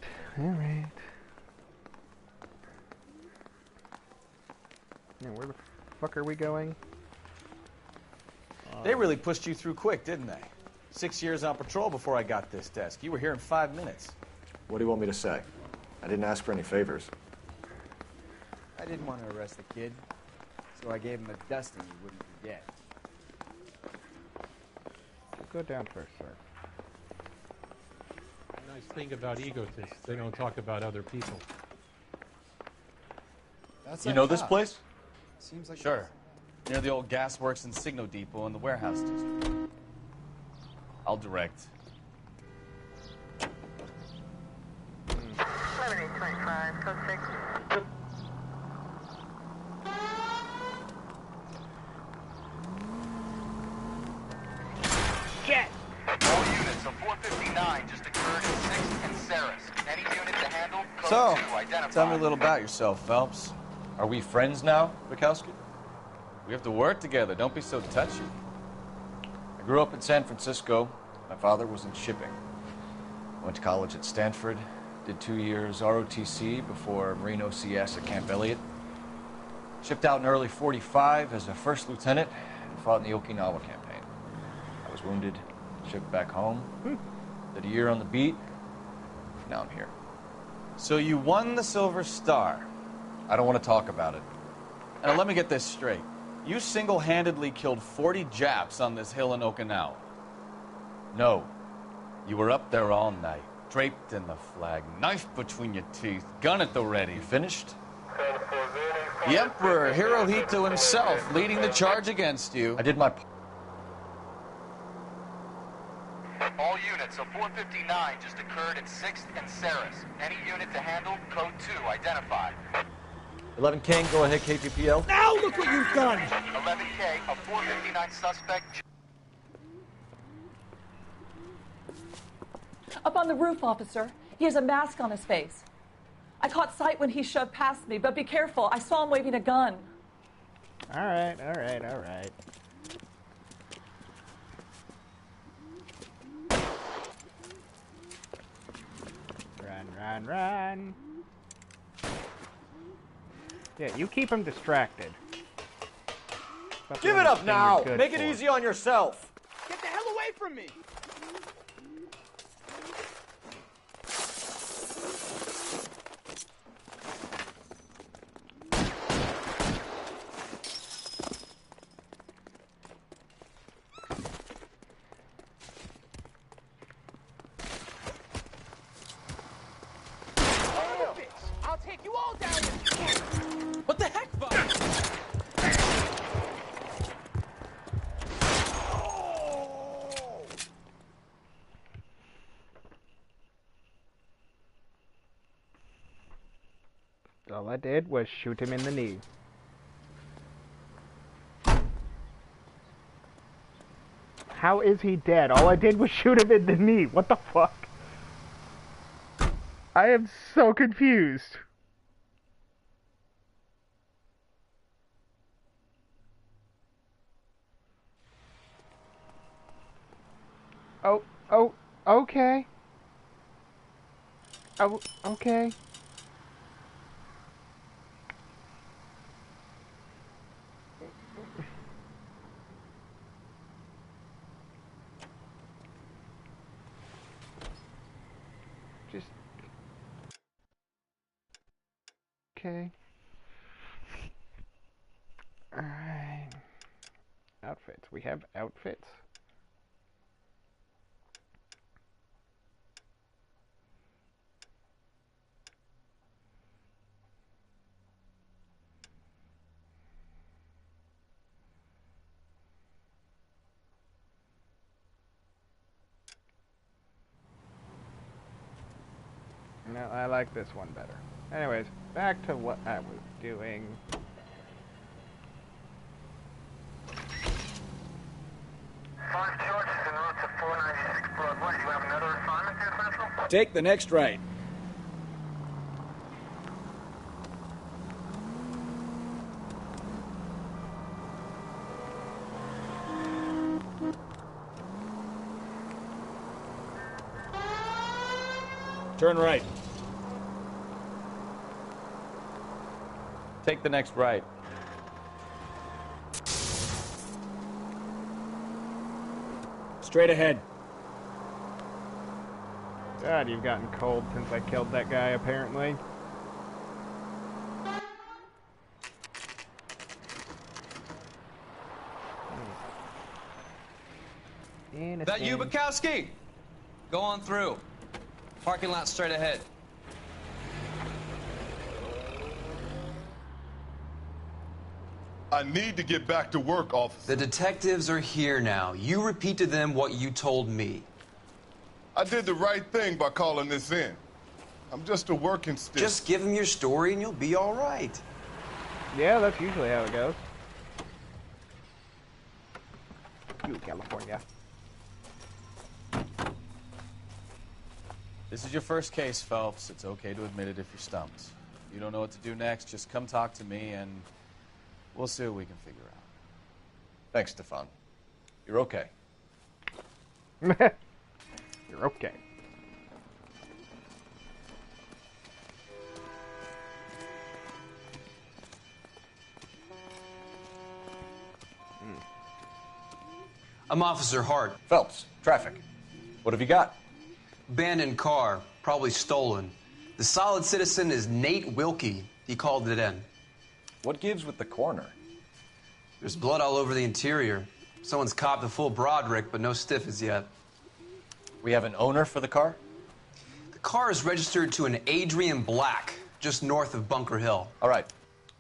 Now, where the fuck are we going? They really pushed you through quick, didn't they? 6 years on patrol before I got this desk. You were here in 5 minutes. What do you want me to say? I didn't ask for any favors. I didn't want to arrest the kid, so I gave him a dusting he wouldn't forget. Go down first, sir. The nice thing about egotists, they don't talk about other people. You know this place? Seems like Sure. Near the old gasworks and Signo Depot in the warehouse district. I'll direct. 7825, code 6. Jet! All units of 459 just occurred in 6th and Saris. Any unit to handle, code So, 2 identified. tell me a little about yourself, Phelps. Are we friends now, Bukowski? We have to work together. Don't be so touchy. I grew up in San Francisco. My father was in shipping. I went to college at Stanford, did 2 years ROTC before Marine OCS at Camp Elliott. Shipped out in early '45 as a first lieutenant and fought in the Okinawa campaign. I was wounded, shipped back home, did a year on the beat. Now I'm here. So you won the Silver Star. I don't want to talk about it. Now let me get this straight. You single-handedly killed 40 Japs on this hill in Okinawa. No. You were up there all night, draped in the flag, knife between your teeth, gun at the ready. You finished? The Emperor, Hirohito himself, leading the charge against you. I did my part. All units of 459 just occurred in 6th and Saris. Any unit to handle, code 2 identified. 11 King, go ahead, KPPL. Now look what you've done! 11K, a 459 suspect. Up on the roof, officer. He has a mask on his face. I caught sight when he shoved past me, but be careful. I saw him waving a gun. All right. Run. Yeah, you keep him distracted. Give it up now! Make it easy on yourself! Get the hell away from me! I'll take you all down. What the heck, Bob? All I did was shoot him in the knee. How is he dead? All I did was shoot him in the knee. What the fuck? I am so confused. Oh, okay. Oh, okay. Just... Okay. Alright. Outfits. We have outfits. No, I like this one better. Anyways, back to what I was doing. Take the next right. Turn right. Take the next right. Straight ahead. God, you've gotten cold since I killed that guy, apparently. That you, Bukowski? Go on through. Parking lot straight ahead. I need to get back to work, officer. The detectives are here now. You repeat to them what you told me. I did the right thing by calling this in. I'm just a working stick. Just give them your story and you'll be all right. Yeah, that's usually how it goes. You, California. This is your first case, Phelps. It's okay to admit it if you're stumped. If you don't know what to do next, just come talk to me and we'll see what we can figure out. Thanks, Stefan. You're okay. You're okay. I'm Officer Hart. Phelps, traffic. What have you got? Abandoned car, probably stolen. The solid citizen is Nate Wilkie. He called it in. What gives with the coroner? There's blood all over the interior. Someone's copped a full Broderick, but no stiff as yet. We have an owner for the car? The car is registered to an Adrian Black, just north of Bunker Hill. All right.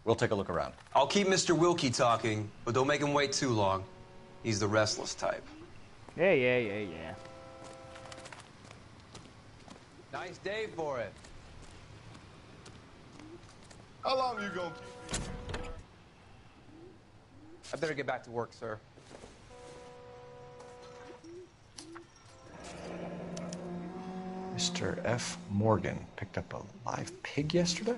We'll take a look around. I'll keep Mr. Wilkie talking, but don't make him wait too long. He's the restless type. Yeah. Nice day for it. How long are you gonna keep me? I better get back to work, sir. Mr. F. Morgan picked up a live pig yesterday?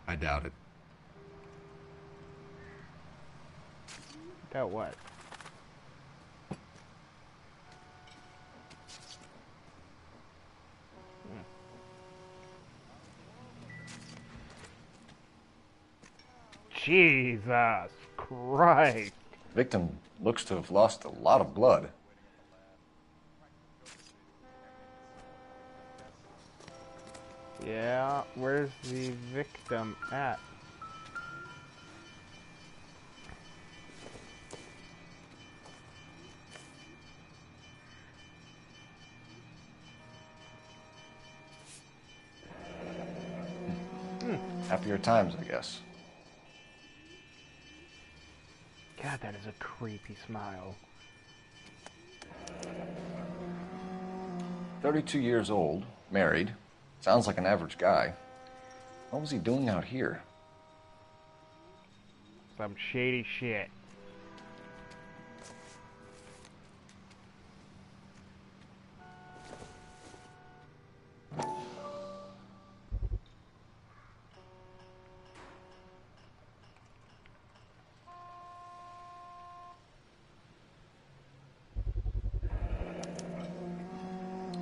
I doubt it. Doubt what? Jesus Christ. Victim looks to have lost a lot of blood. Yeah, where's the victim at? Happier times, I guess. God, that is a creepy smile. 32 years old, married. Sounds like an average guy. What was he doing out here? Some shady shit.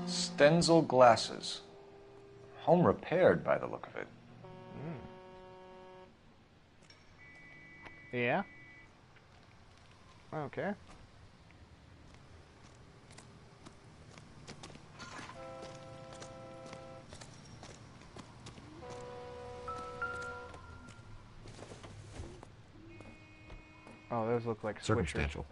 Stenzel glasses. Home repaired by the look of it. Yeah? Okay. Oh, those look like Circumstantial.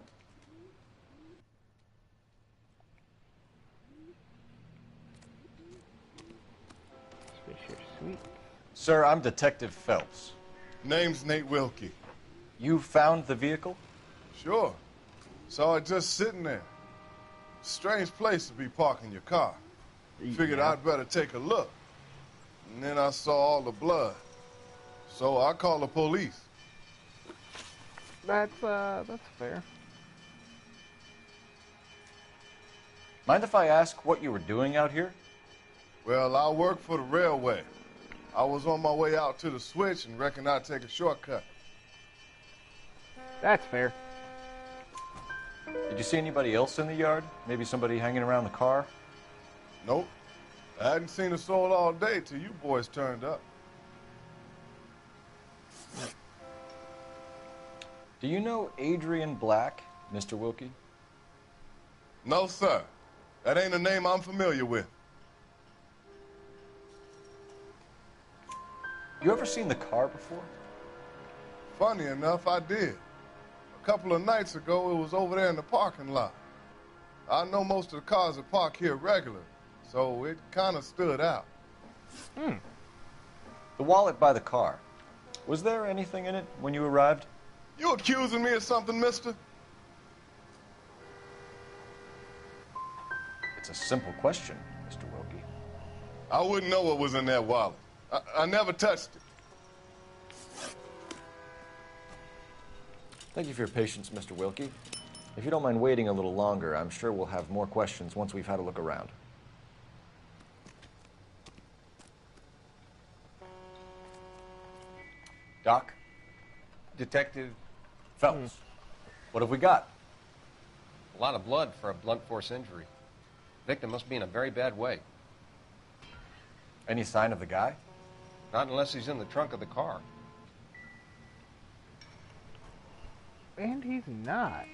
Sweet. Sir, I'm Detective Phelps. Name's Nate Wilkie. You found the vehicle? Sure. Saw it just sitting there. Strange place to be parking your car. Figured I'd better take a look. And then I saw all the blood. So I called the police. That's fair. Mind if I ask what you were doing out here? Well, I work for the railway. I was on my way out to the switch and reckoned I'd take a shortcut. That's fair. Did you see anybody else in the yard? Maybe somebody hanging around the car? Nope. I hadn't seen a soul all day till you boys turned up. Do you know Adrian Black, Mr. Wilkie? No, sir. That ain't a name I'm familiar with. You ever seen the car before? Funny enough, I did. A couple of nights ago, it was over there in the parking lot. I know most of the cars that park here regular, so it kind of stood out. The wallet by the car. Was there anything in it when you arrived? You accusing me of something, mister? It's a simple question, Mr. Wilkie. I wouldn't know what was in that wallet. I never touched it. Thank you for your patience, Mr. Wilkie. If you don't mind waiting a little longer, I'm sure we'll have more questions once we've had a look around. Doc? Detective Phelps. What have we got? A lot of blood for a blunt force injury. Victim must be in a very bad way. Any sign of the guy? Not unless he's in the trunk of the car. And he's not.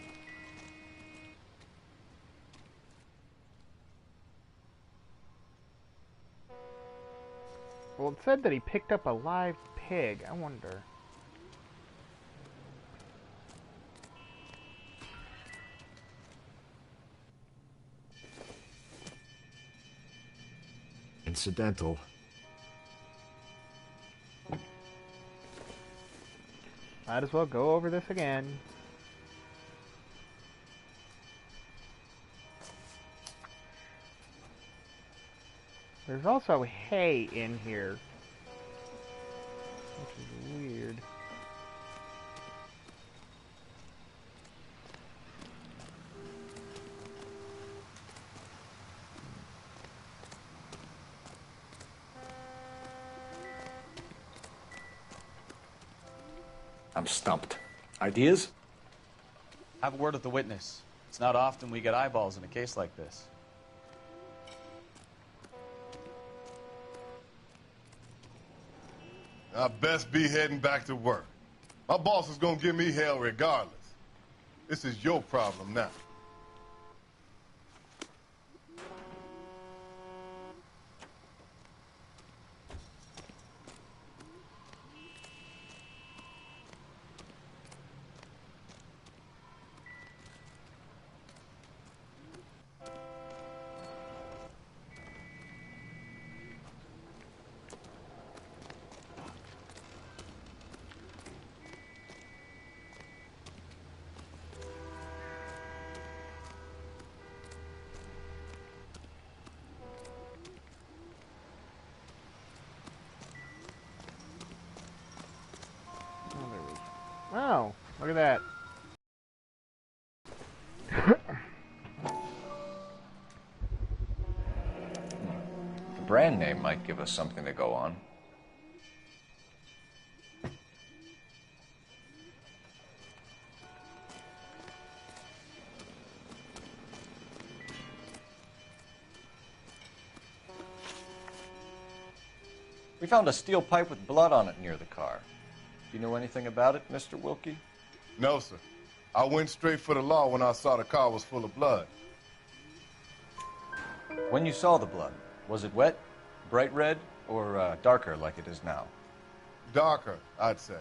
Well, it said that he picked up a live pig. I wonder. Incidental. Might as well go over this again. There's also hay in here, which is weird. I'm stumped. Ideas? Have a word with the witness. It's not often we get eyeballs in a case like this. I best be heading back to work. My boss is gonna give me hell regardless. This is your problem now. Oh, look at that. The brand name might give us something to go on. We found a steel pipe with blood on it near the car. Do you know anything about it, Mr. Wilkie? No, sir. I went straight for the law when I saw the car was full of blood. When you saw the blood, was it wet, bright red, or darker like it is now? Darker, I'd say.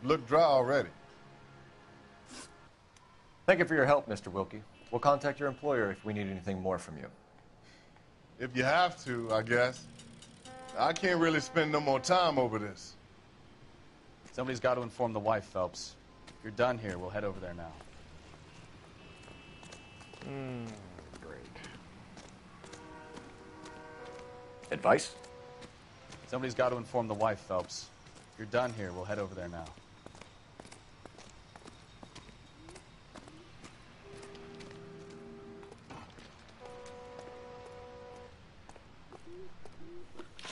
Looked dry already. Thank you for your help, Mr. Wilkie. We'll contact your employer if we need anything more from you. If you have to, I guess. I can't really spend no more time over this. Somebody's got to inform the wife, Phelps. If you're done here, we'll head over there now. Great. Advice? Somebody's got to inform the wife, Phelps. If you're done here, we'll head over there now.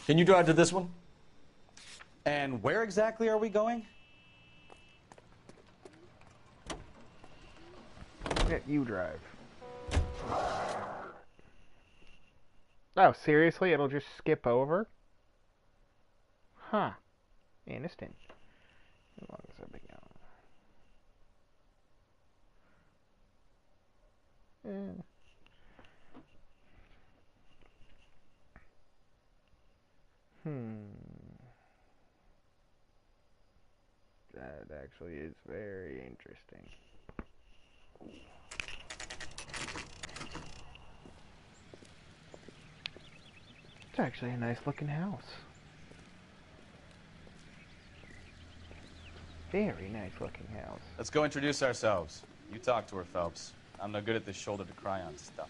Can you drive to this one? And where exactly are we going? Yeah, you drive. Oh, seriously? It'll just skip over? Huh. Interesting. How long has that been going? That actually is very interesting. It's actually a nice looking house. Very nice looking house. Let's go introduce ourselves. You talk to her, Phelps. I'm no good at this shoulder to cry on stuff.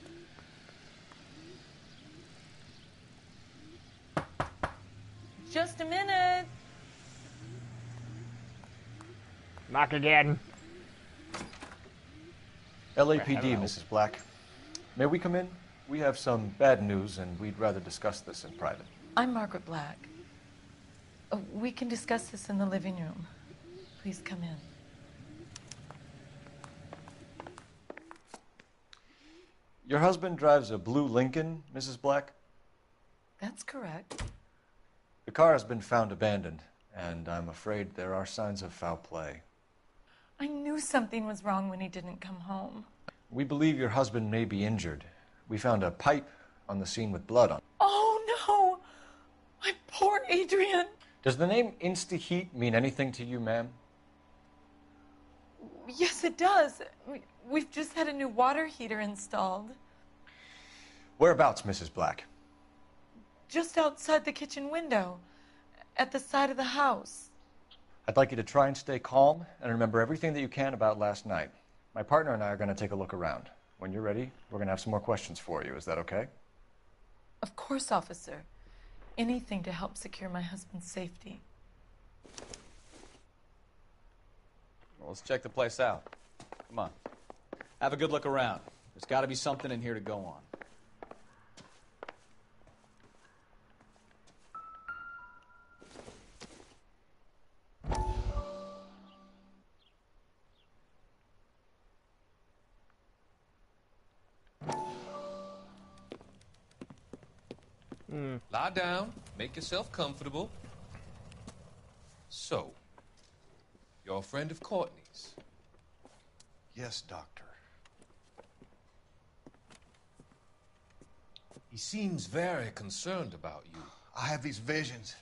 Just a minute. Knock again. LAPD, Mrs. Black. May we come in? We have some bad news, and we'd rather discuss this in private. I'm Margaret Black. We can discuss this in the living room. Please come in. Your husband drives a blue Lincoln, Mrs. Black? That's correct. The car has been found abandoned, and I'm afraid there are signs of foul play. I knew something was wrong when he didn't come home. We believe your husband may be injured. We found a pipe on the scene with blood on it. Oh, no! My poor Adrian! Does the name Insta-Heat mean anything to you, ma'am? Yes, it does. We've just had a new water heater installed. Whereabouts, Mrs. Black? Just outside the kitchen window, at the side of the house. I'd like you to try and stay calm and remember everything that you can about last night. My partner and I are going to take a look around. When you're ready, we're going to have some more questions for you. Is that okay? Of course, officer. Anything to help secure my husband's safety. Well, let's check the place out. Come on. Have a good look around. There's got to be something in here to go on. Lie down, make yourself comfortable. So, You're a friend of Courtney's. Yes, Doctor. He seems very concerned about you. I have these visions.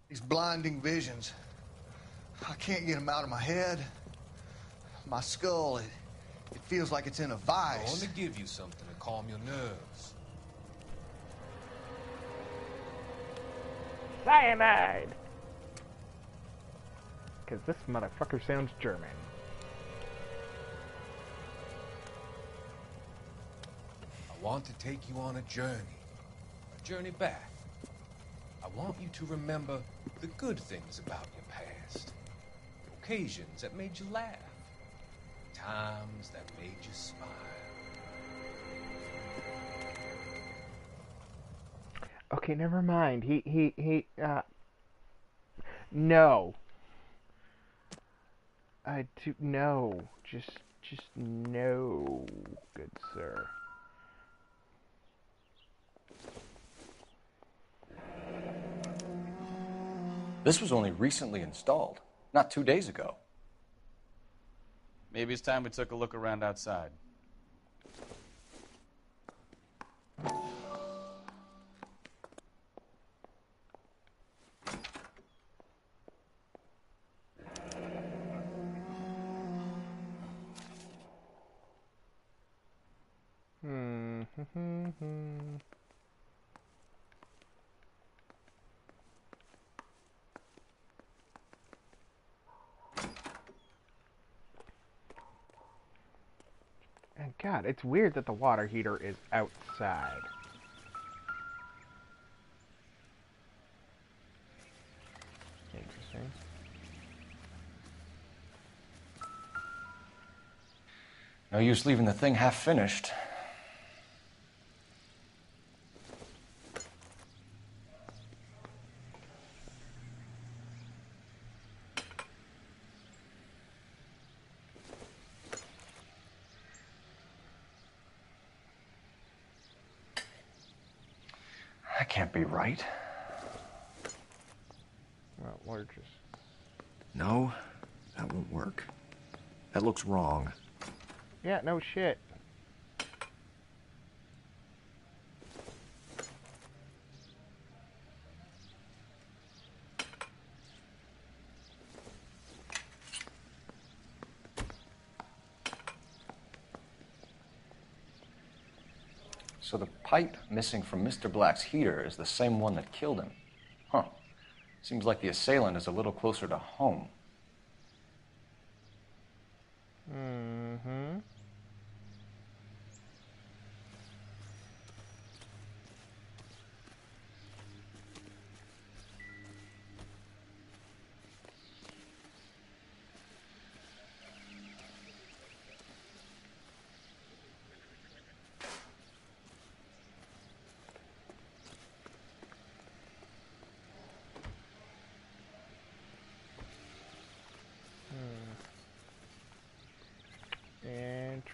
These blinding visions. I can't get them out of my head. My skull, it feels like it's in a I vice. want to give you something to calm your nerves. Cyanide! Because this motherfucker sounds German. I want to take you on a journey back. I want you to remember the good things about your past, occasions that made you laugh, times that made you smile. Okay, never mind. No. No. Just no, good sir. This was only recently installed, not 2 days ago. Maybe it's time we took a look around outside. And God, it's weird that the water heater is outside. Interesting. No use leaving the thing half finished. That can't be right. Well, we're just... No, that won't work. That looks wrong. Yeah, no shit. So the pipe missing from Mr. Black's heater is the same one that killed him. Huh. Seems like the assailant is a little closer to home. Mm-hmm.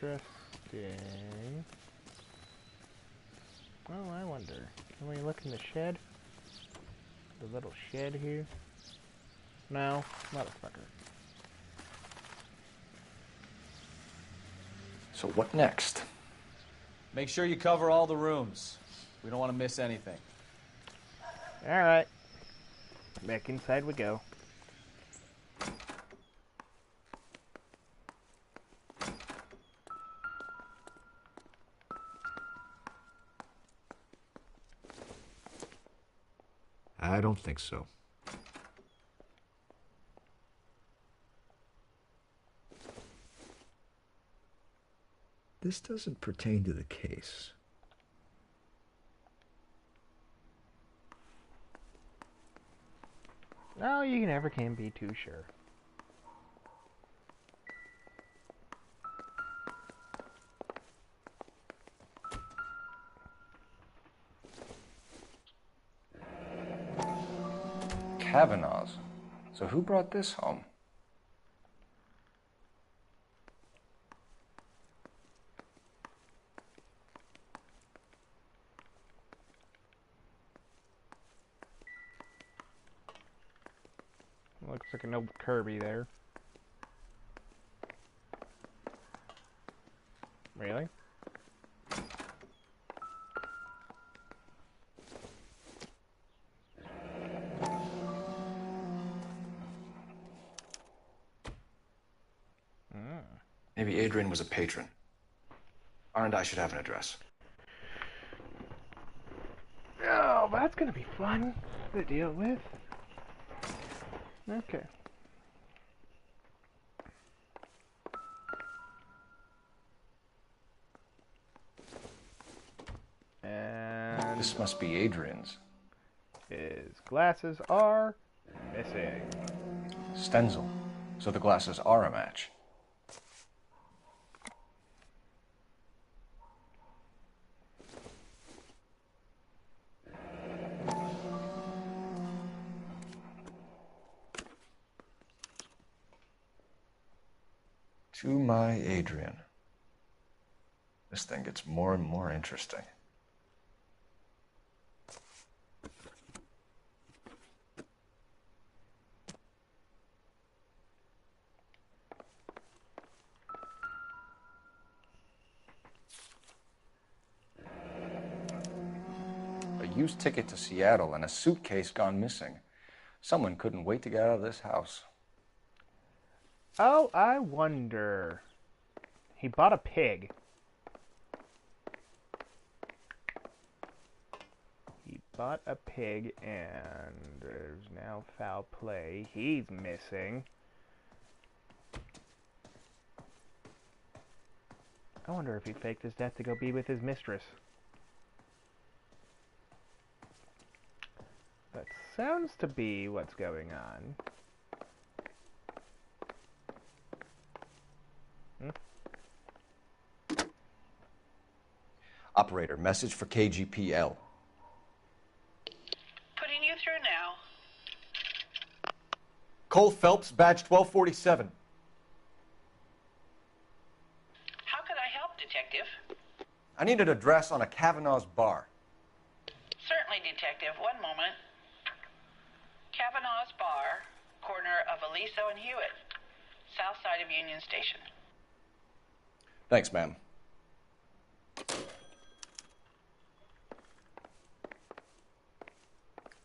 Interesting. Oh, I wonder. Can we look in the shed? The little shed here? No, motherfucker. So what next? Make sure you cover all the rooms. We don't want to miss anything. Alright. Back inside we go. I don't think so. This doesn't pertain to the case. No, you never can be too sure. Kavanaugh's. So who brought this home? Looks like an old Kirby there. Really? Maybe Adrian was a patron. R and I should have an address. Oh, that's gonna be fun to deal with. Okay. And This must be Adrian's. his glasses are missing. Stenzel. So the glasses are a match. To my Adrian. This thing gets more and more interesting. A used ticket to Seattle and a suitcase gone missing. Someone couldn't wait to get out of this house. Oh, I wonder. He bought a pig. He bought a pig, and there's now foul play. He's missing. I wonder if he faked his death to go be with his mistress. That sounds to be what's going on. Operator, message for KGPL. Putting you through now. Cole Phelps, badge 1247. How could I help, Detective? I need an address on a Kavanaugh's bar. Certainly, Detective. One moment. Kavanaugh's Bar, corner of Aliso and Hewitt, south side of Union Station. Thanks, ma'am.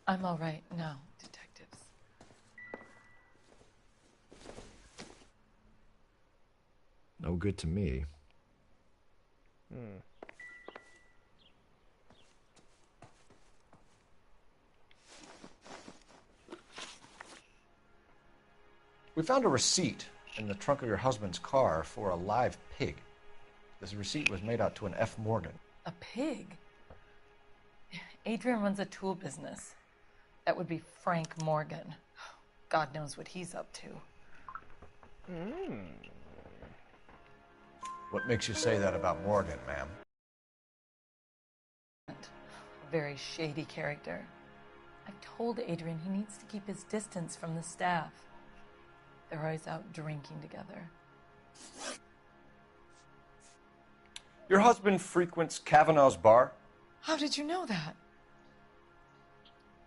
I'm all right now, detectives. No good to me. We found a receipt in the trunk of your husband's car for a live pig. This receipt was made out to an F. Morgan. A pig? Adrian runs a tool business. That would be Frank Morgan. God knows what he's up to. What makes you say that about Morgan, ma'am? A very shady character. I've told Adrian he needs to keep his distance from the staff. They're always out drinking together. Your husband frequents Kavanaugh's bar? How did you know that?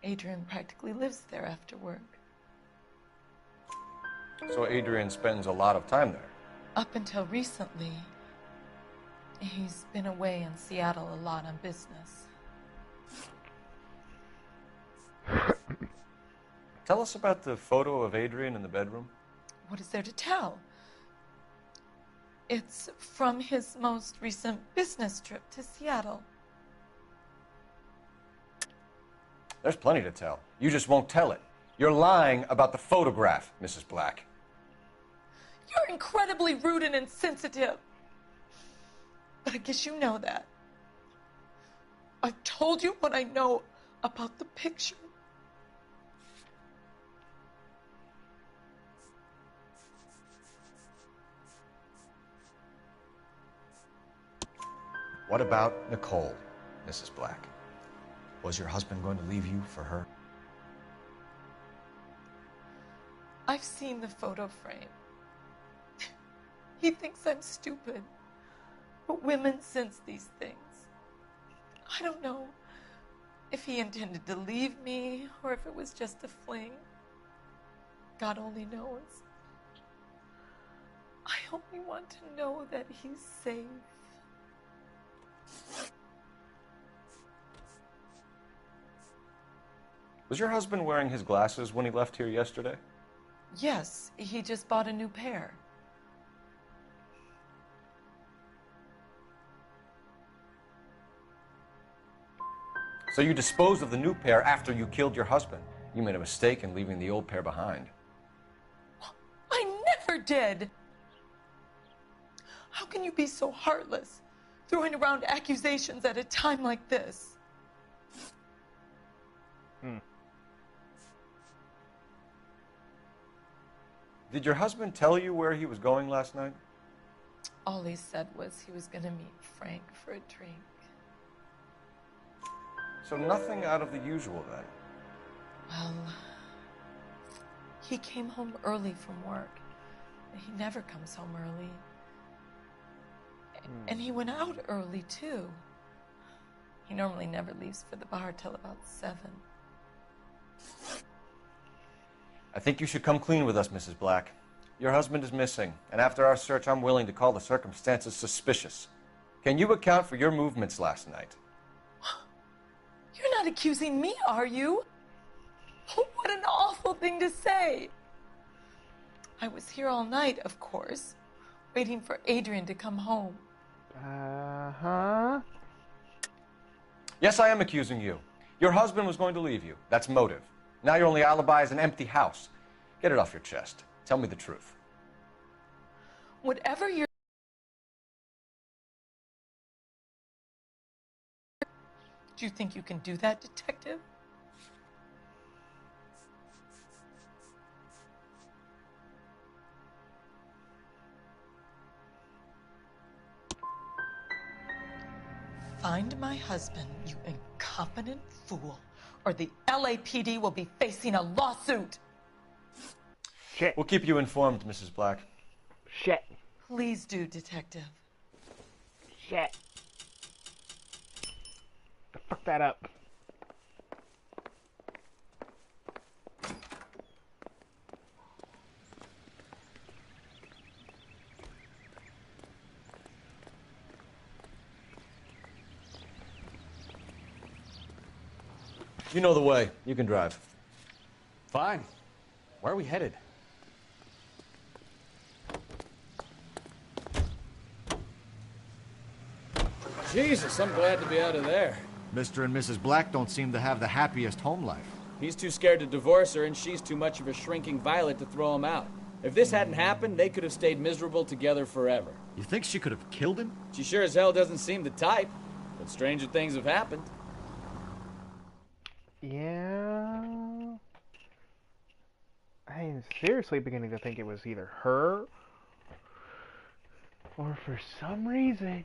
Adrian practically lives there after work. So Adrian spends a lot of time there. Up until recently, he's been away in Seattle a lot on business. Tell us about the photo of Adrian in the bedroom. What is there to tell? It's from his most recent business trip to Seattle. There's plenty to tell. You just won't tell it. You're lying about the photograph, Mrs. Black. You're incredibly rude and insensitive. But I guess you know that. I've told you what I know about the picture. What about Nicole, Mrs. Black? Was your husband going to leave you for her? I've seen the photo frame. He thinks I'm stupid. But women sense these things. I don't know if he intended to leave me or if it was just a fling. God only knows. I only want to know that he's safe. Was your husband wearing his glasses when he left here yesterday? Yes, he just bought a new pair. So you disposed of the new pair after you killed your husband. You made a mistake in leaving the old pair behind. I never did! How can you be so heartless, throwing around accusations at a time like this? Did your husband tell you where he was going last night? All he said was he was going to meet Frank for a drink. So nothing out of the usual then? Well, he came home early from work. He never comes home early. And he went out early, too. He normally never leaves for the bar till about 7. I think you should come clean with us, Mrs. Black. Your husband is missing, and after our search, I'm willing to call the circumstances suspicious. Can you account for your movements last night? You're not accusing me, are you? What an awful thing to say. I was here all night, of course, waiting for Adrian to come home. Uh-huh. Yes, I am accusing you. Your husband was going to leave you. That's motive. Now your only alibi is an empty house. Get it off your chest. Tell me the truth. Whatever you're... Do you think you can do that, Detective? Find my husband, you incompetent fool, or the LAPD will be facing a lawsuit. Shit. We'll keep you informed, Mrs. Black. Shit. Please do, Detective. Shit. Fuck that up. You know the way. You can drive. Fine. Where are we headed? Jesus, I'm glad to be out of there. Mr. and Mrs. Black don't seem to have the happiest home life. He's too scared to divorce her, and she's too much of a shrinking violet to throw him out. If this hadn't happened, they could have stayed miserable together forever. You think she could have killed him? She sure as hell doesn't seem the type, but stranger things have happened. Yeah. I'm seriously beginning to think it was either her or for some reason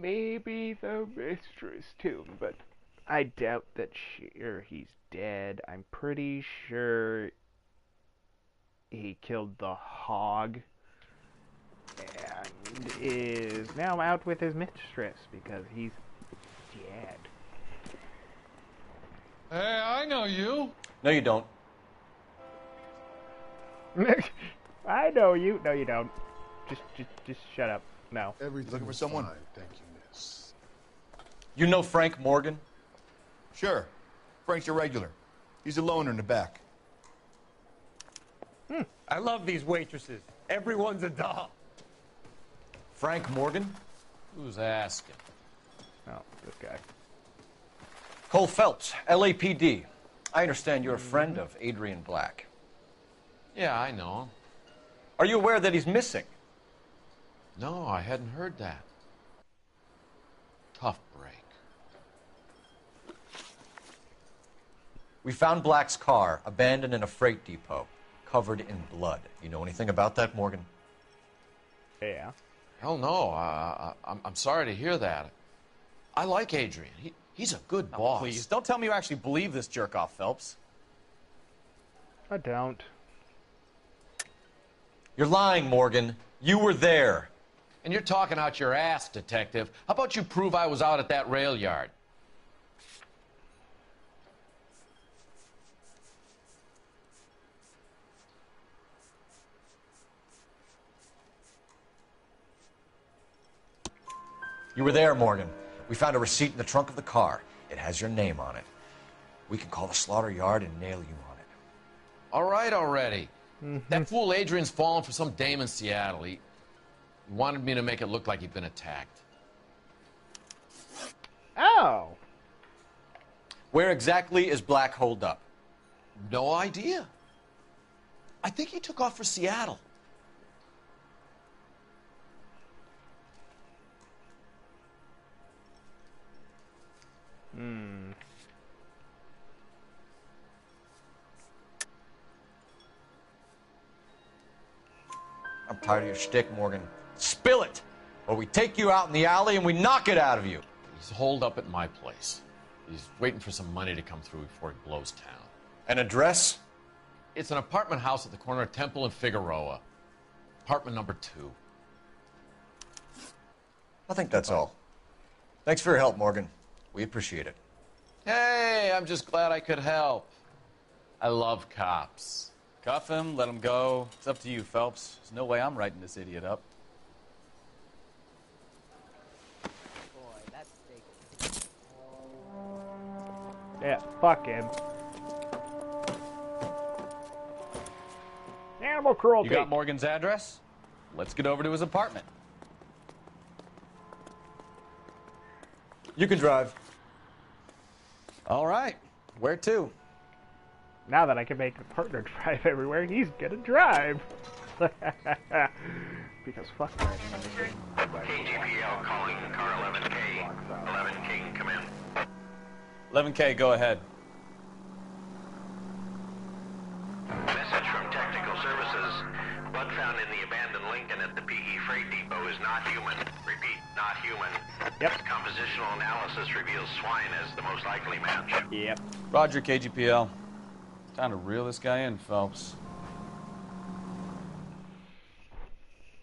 maybe the mistress too, but I doubt that he's dead. I'm pretty sure he killed the hog and is now out with his mistress because he's dead. Hey, I know you. No, you don't. I know you. No, you don't. Just shut up. No. Everything Looking for someone? fine, thank you, miss. You know Frank Morgan? Sure. Frank's a regular. He's a loner in the back. I love these waitresses. Everyone's a doll. Frank Morgan? Who's asking? Oh, this guy. Cole Phelps, LAPD. I understand you're a friend of Adrian Black. Yeah, I know him. Are you aware that he's missing? No, I hadn't heard that. Tough break. We found Black's car abandoned in a freight depot, covered in blood. You know anything about that, Morgan? Yeah. Hell no. I'm sorry to hear that. I like Adrian. He's a good boss. Please, don't tell me you actually believe this jerk-off, Phelps. I don't. You're lying, Morgan. You were there. And you're talking out your ass, Detective. How about you prove I was out at that rail yard? You were there, Morgan. We found a receipt in the trunk of the car. It has your name on it. We can call the slaughter yard and nail you on it. All right already. That fool Adrian's fallen for some dame in Seattle. He wanted me to make it look like he'd been attacked. Oh. Where exactly is Black holed up? No idea. I think he took off for Seattle. I'm tired of your shtick, Morgan. Spill it! Or we take you out in the alley and we knock it out of you. He's holed up at my place. He's waiting for some money to come through before he blows town. An address? It's an apartment house at the corner of Temple and Figueroa. Apartment number 2. I think that's all. Thanks for your help, Morgan. We appreciate it. Hey, I'm just glad I could help. I love cops. Cuff him, let him go. It's up to you, Phelps. There's no way I'm writing this idiot up. Yeah, fuck him. Animal cruelty. You got Morgan's address? Let's get over to his apartment. You can drive. All right. Where to? Now that I can make a partner drive everywhere, he's gonna drive. Because fuck driving everything. KGPL calling car 11K. 11K, come in. 11K, go ahead. Message from Technical Services. Blood found in the abandoned Lincoln at the PE Freight Depot is not human. Repeat, not human. Yep. Compositional analysis reveals swine as the most likely match. Yep. Roger, KGPL. Time to reel this guy in, Phelps.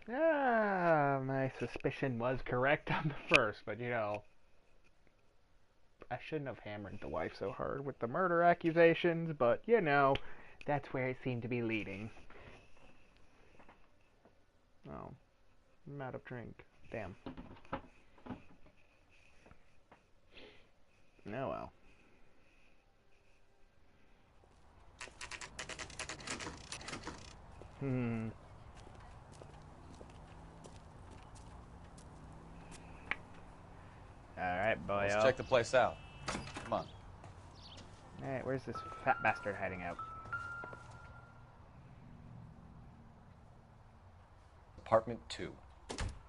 My suspicion was correct on the first, but you know, I shouldn't have hammered the wife so hard with the murder accusations, but you know, that's where it seemed to be leading. Oh, I'm out of drink. Damn. Oh well. Alright, boy. Let's check the place out. Come on. Alright, where's this fat bastard hiding out? Apartment 2.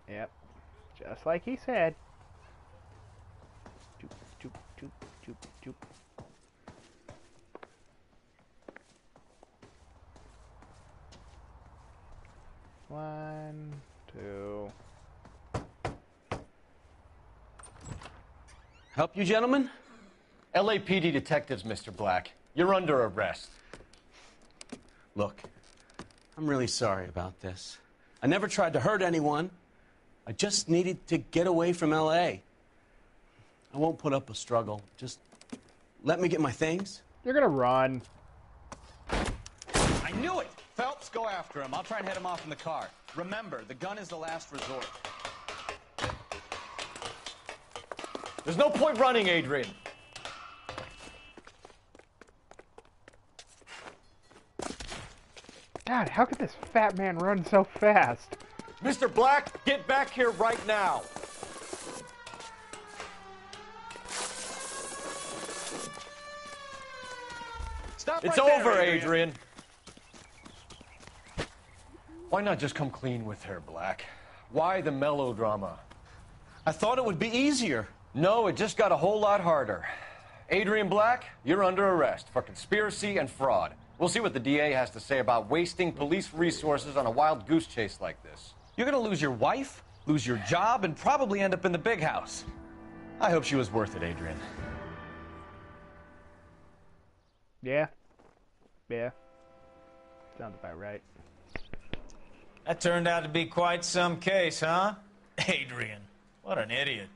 Yep. Just like he said. Joop, joop, joop, joop, joop. One, two. Help you, gentlemen? LAPD detectives, Mr. Black. You're under arrest. Look, I'm really sorry about this. I never tried to hurt anyone. I just needed to get away from L.A. I won't put up a struggle. Just let me get my things. You're gonna run. I knew it! Phelps, go after him. I'll try and head him off in the car. Remember, the gun is the last resort. There's no point running, Adrian. God, how could this fat man run so fast? Mr. Black, get back here right now. Stop It's right there, over, Adrian. Why not just come clean with her, Black? Why the melodrama? I thought it would be easier. No, it just got a whole lot harder. Adrian Black, you're under arrest for conspiracy and fraud. We'll see what the DA has to say about wasting police resources on a wild goose chase like this. You're gonna lose your wife, lose your job, and probably end up in the big house. I hope she was worth it, Adrian. Yeah. Yeah. Sounds about right. That turned out to be quite some case, huh? Adrian, what an idiot.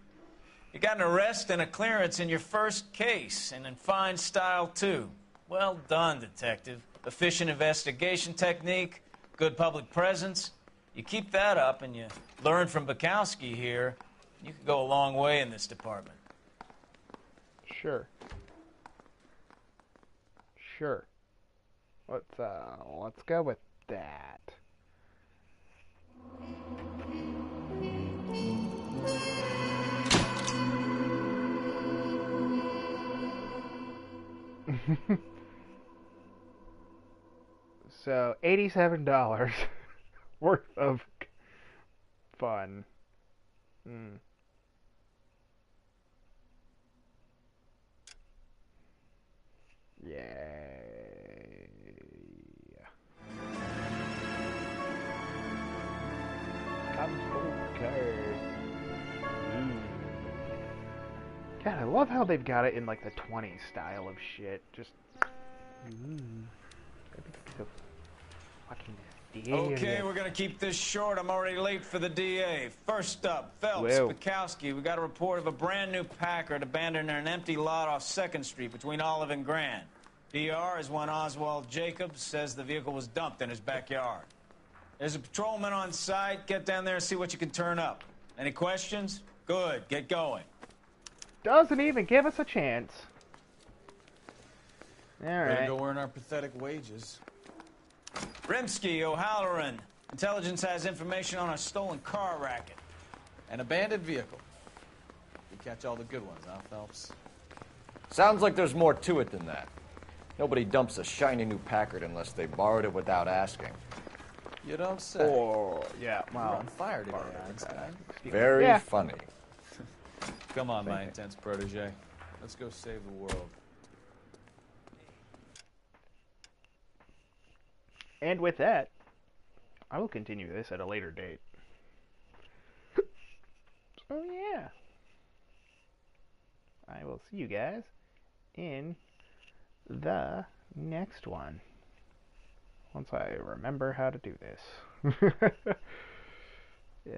You got an arrest and a clearance in your first case, and in fine style, too. Well done, detective. Efficient investigation technique, good public presence. You keep that up and you learn from Bukowski here, You could go a long way in this department. Sure. Sure. Let's go with that. So, $87 worth of fun. Yay. Console card. God, I love how they've got it in like the 20s style of shit. Just. So fucking Okay, we're gonna keep this short. I'm already late for the DA. First up, Phelps, Whoa. Bukowski. We got a report of a brand new Packard abandoned in an empty lot off 2nd Street between Olive and Grand. DR is one Oswald Jacobs says the vehicle was dumped in his backyard. There's a patrolman on site. Get down there and see what you can turn up. Any questions? Good. Get going. Doesn't even give us a chance. All Better right. go earn our pathetic wages. Rimsky, O'Halloran. Intelligence has information on a stolen car racket. An abandoned vehicle. We catch all the good ones, huh, Phelps? Sounds like there's more to it than that. Nobody dumps a shiny new Packard unless they borrowed it without asking. You don't say. Oh, yeah, You're well. on fire today, Einstein. Very funny. Come on, my intense protege. Let's go save the world. And with that, I will continue this at a later date. So yeah. I will see you guys in the next one. Once I remember how to do this. Yeah.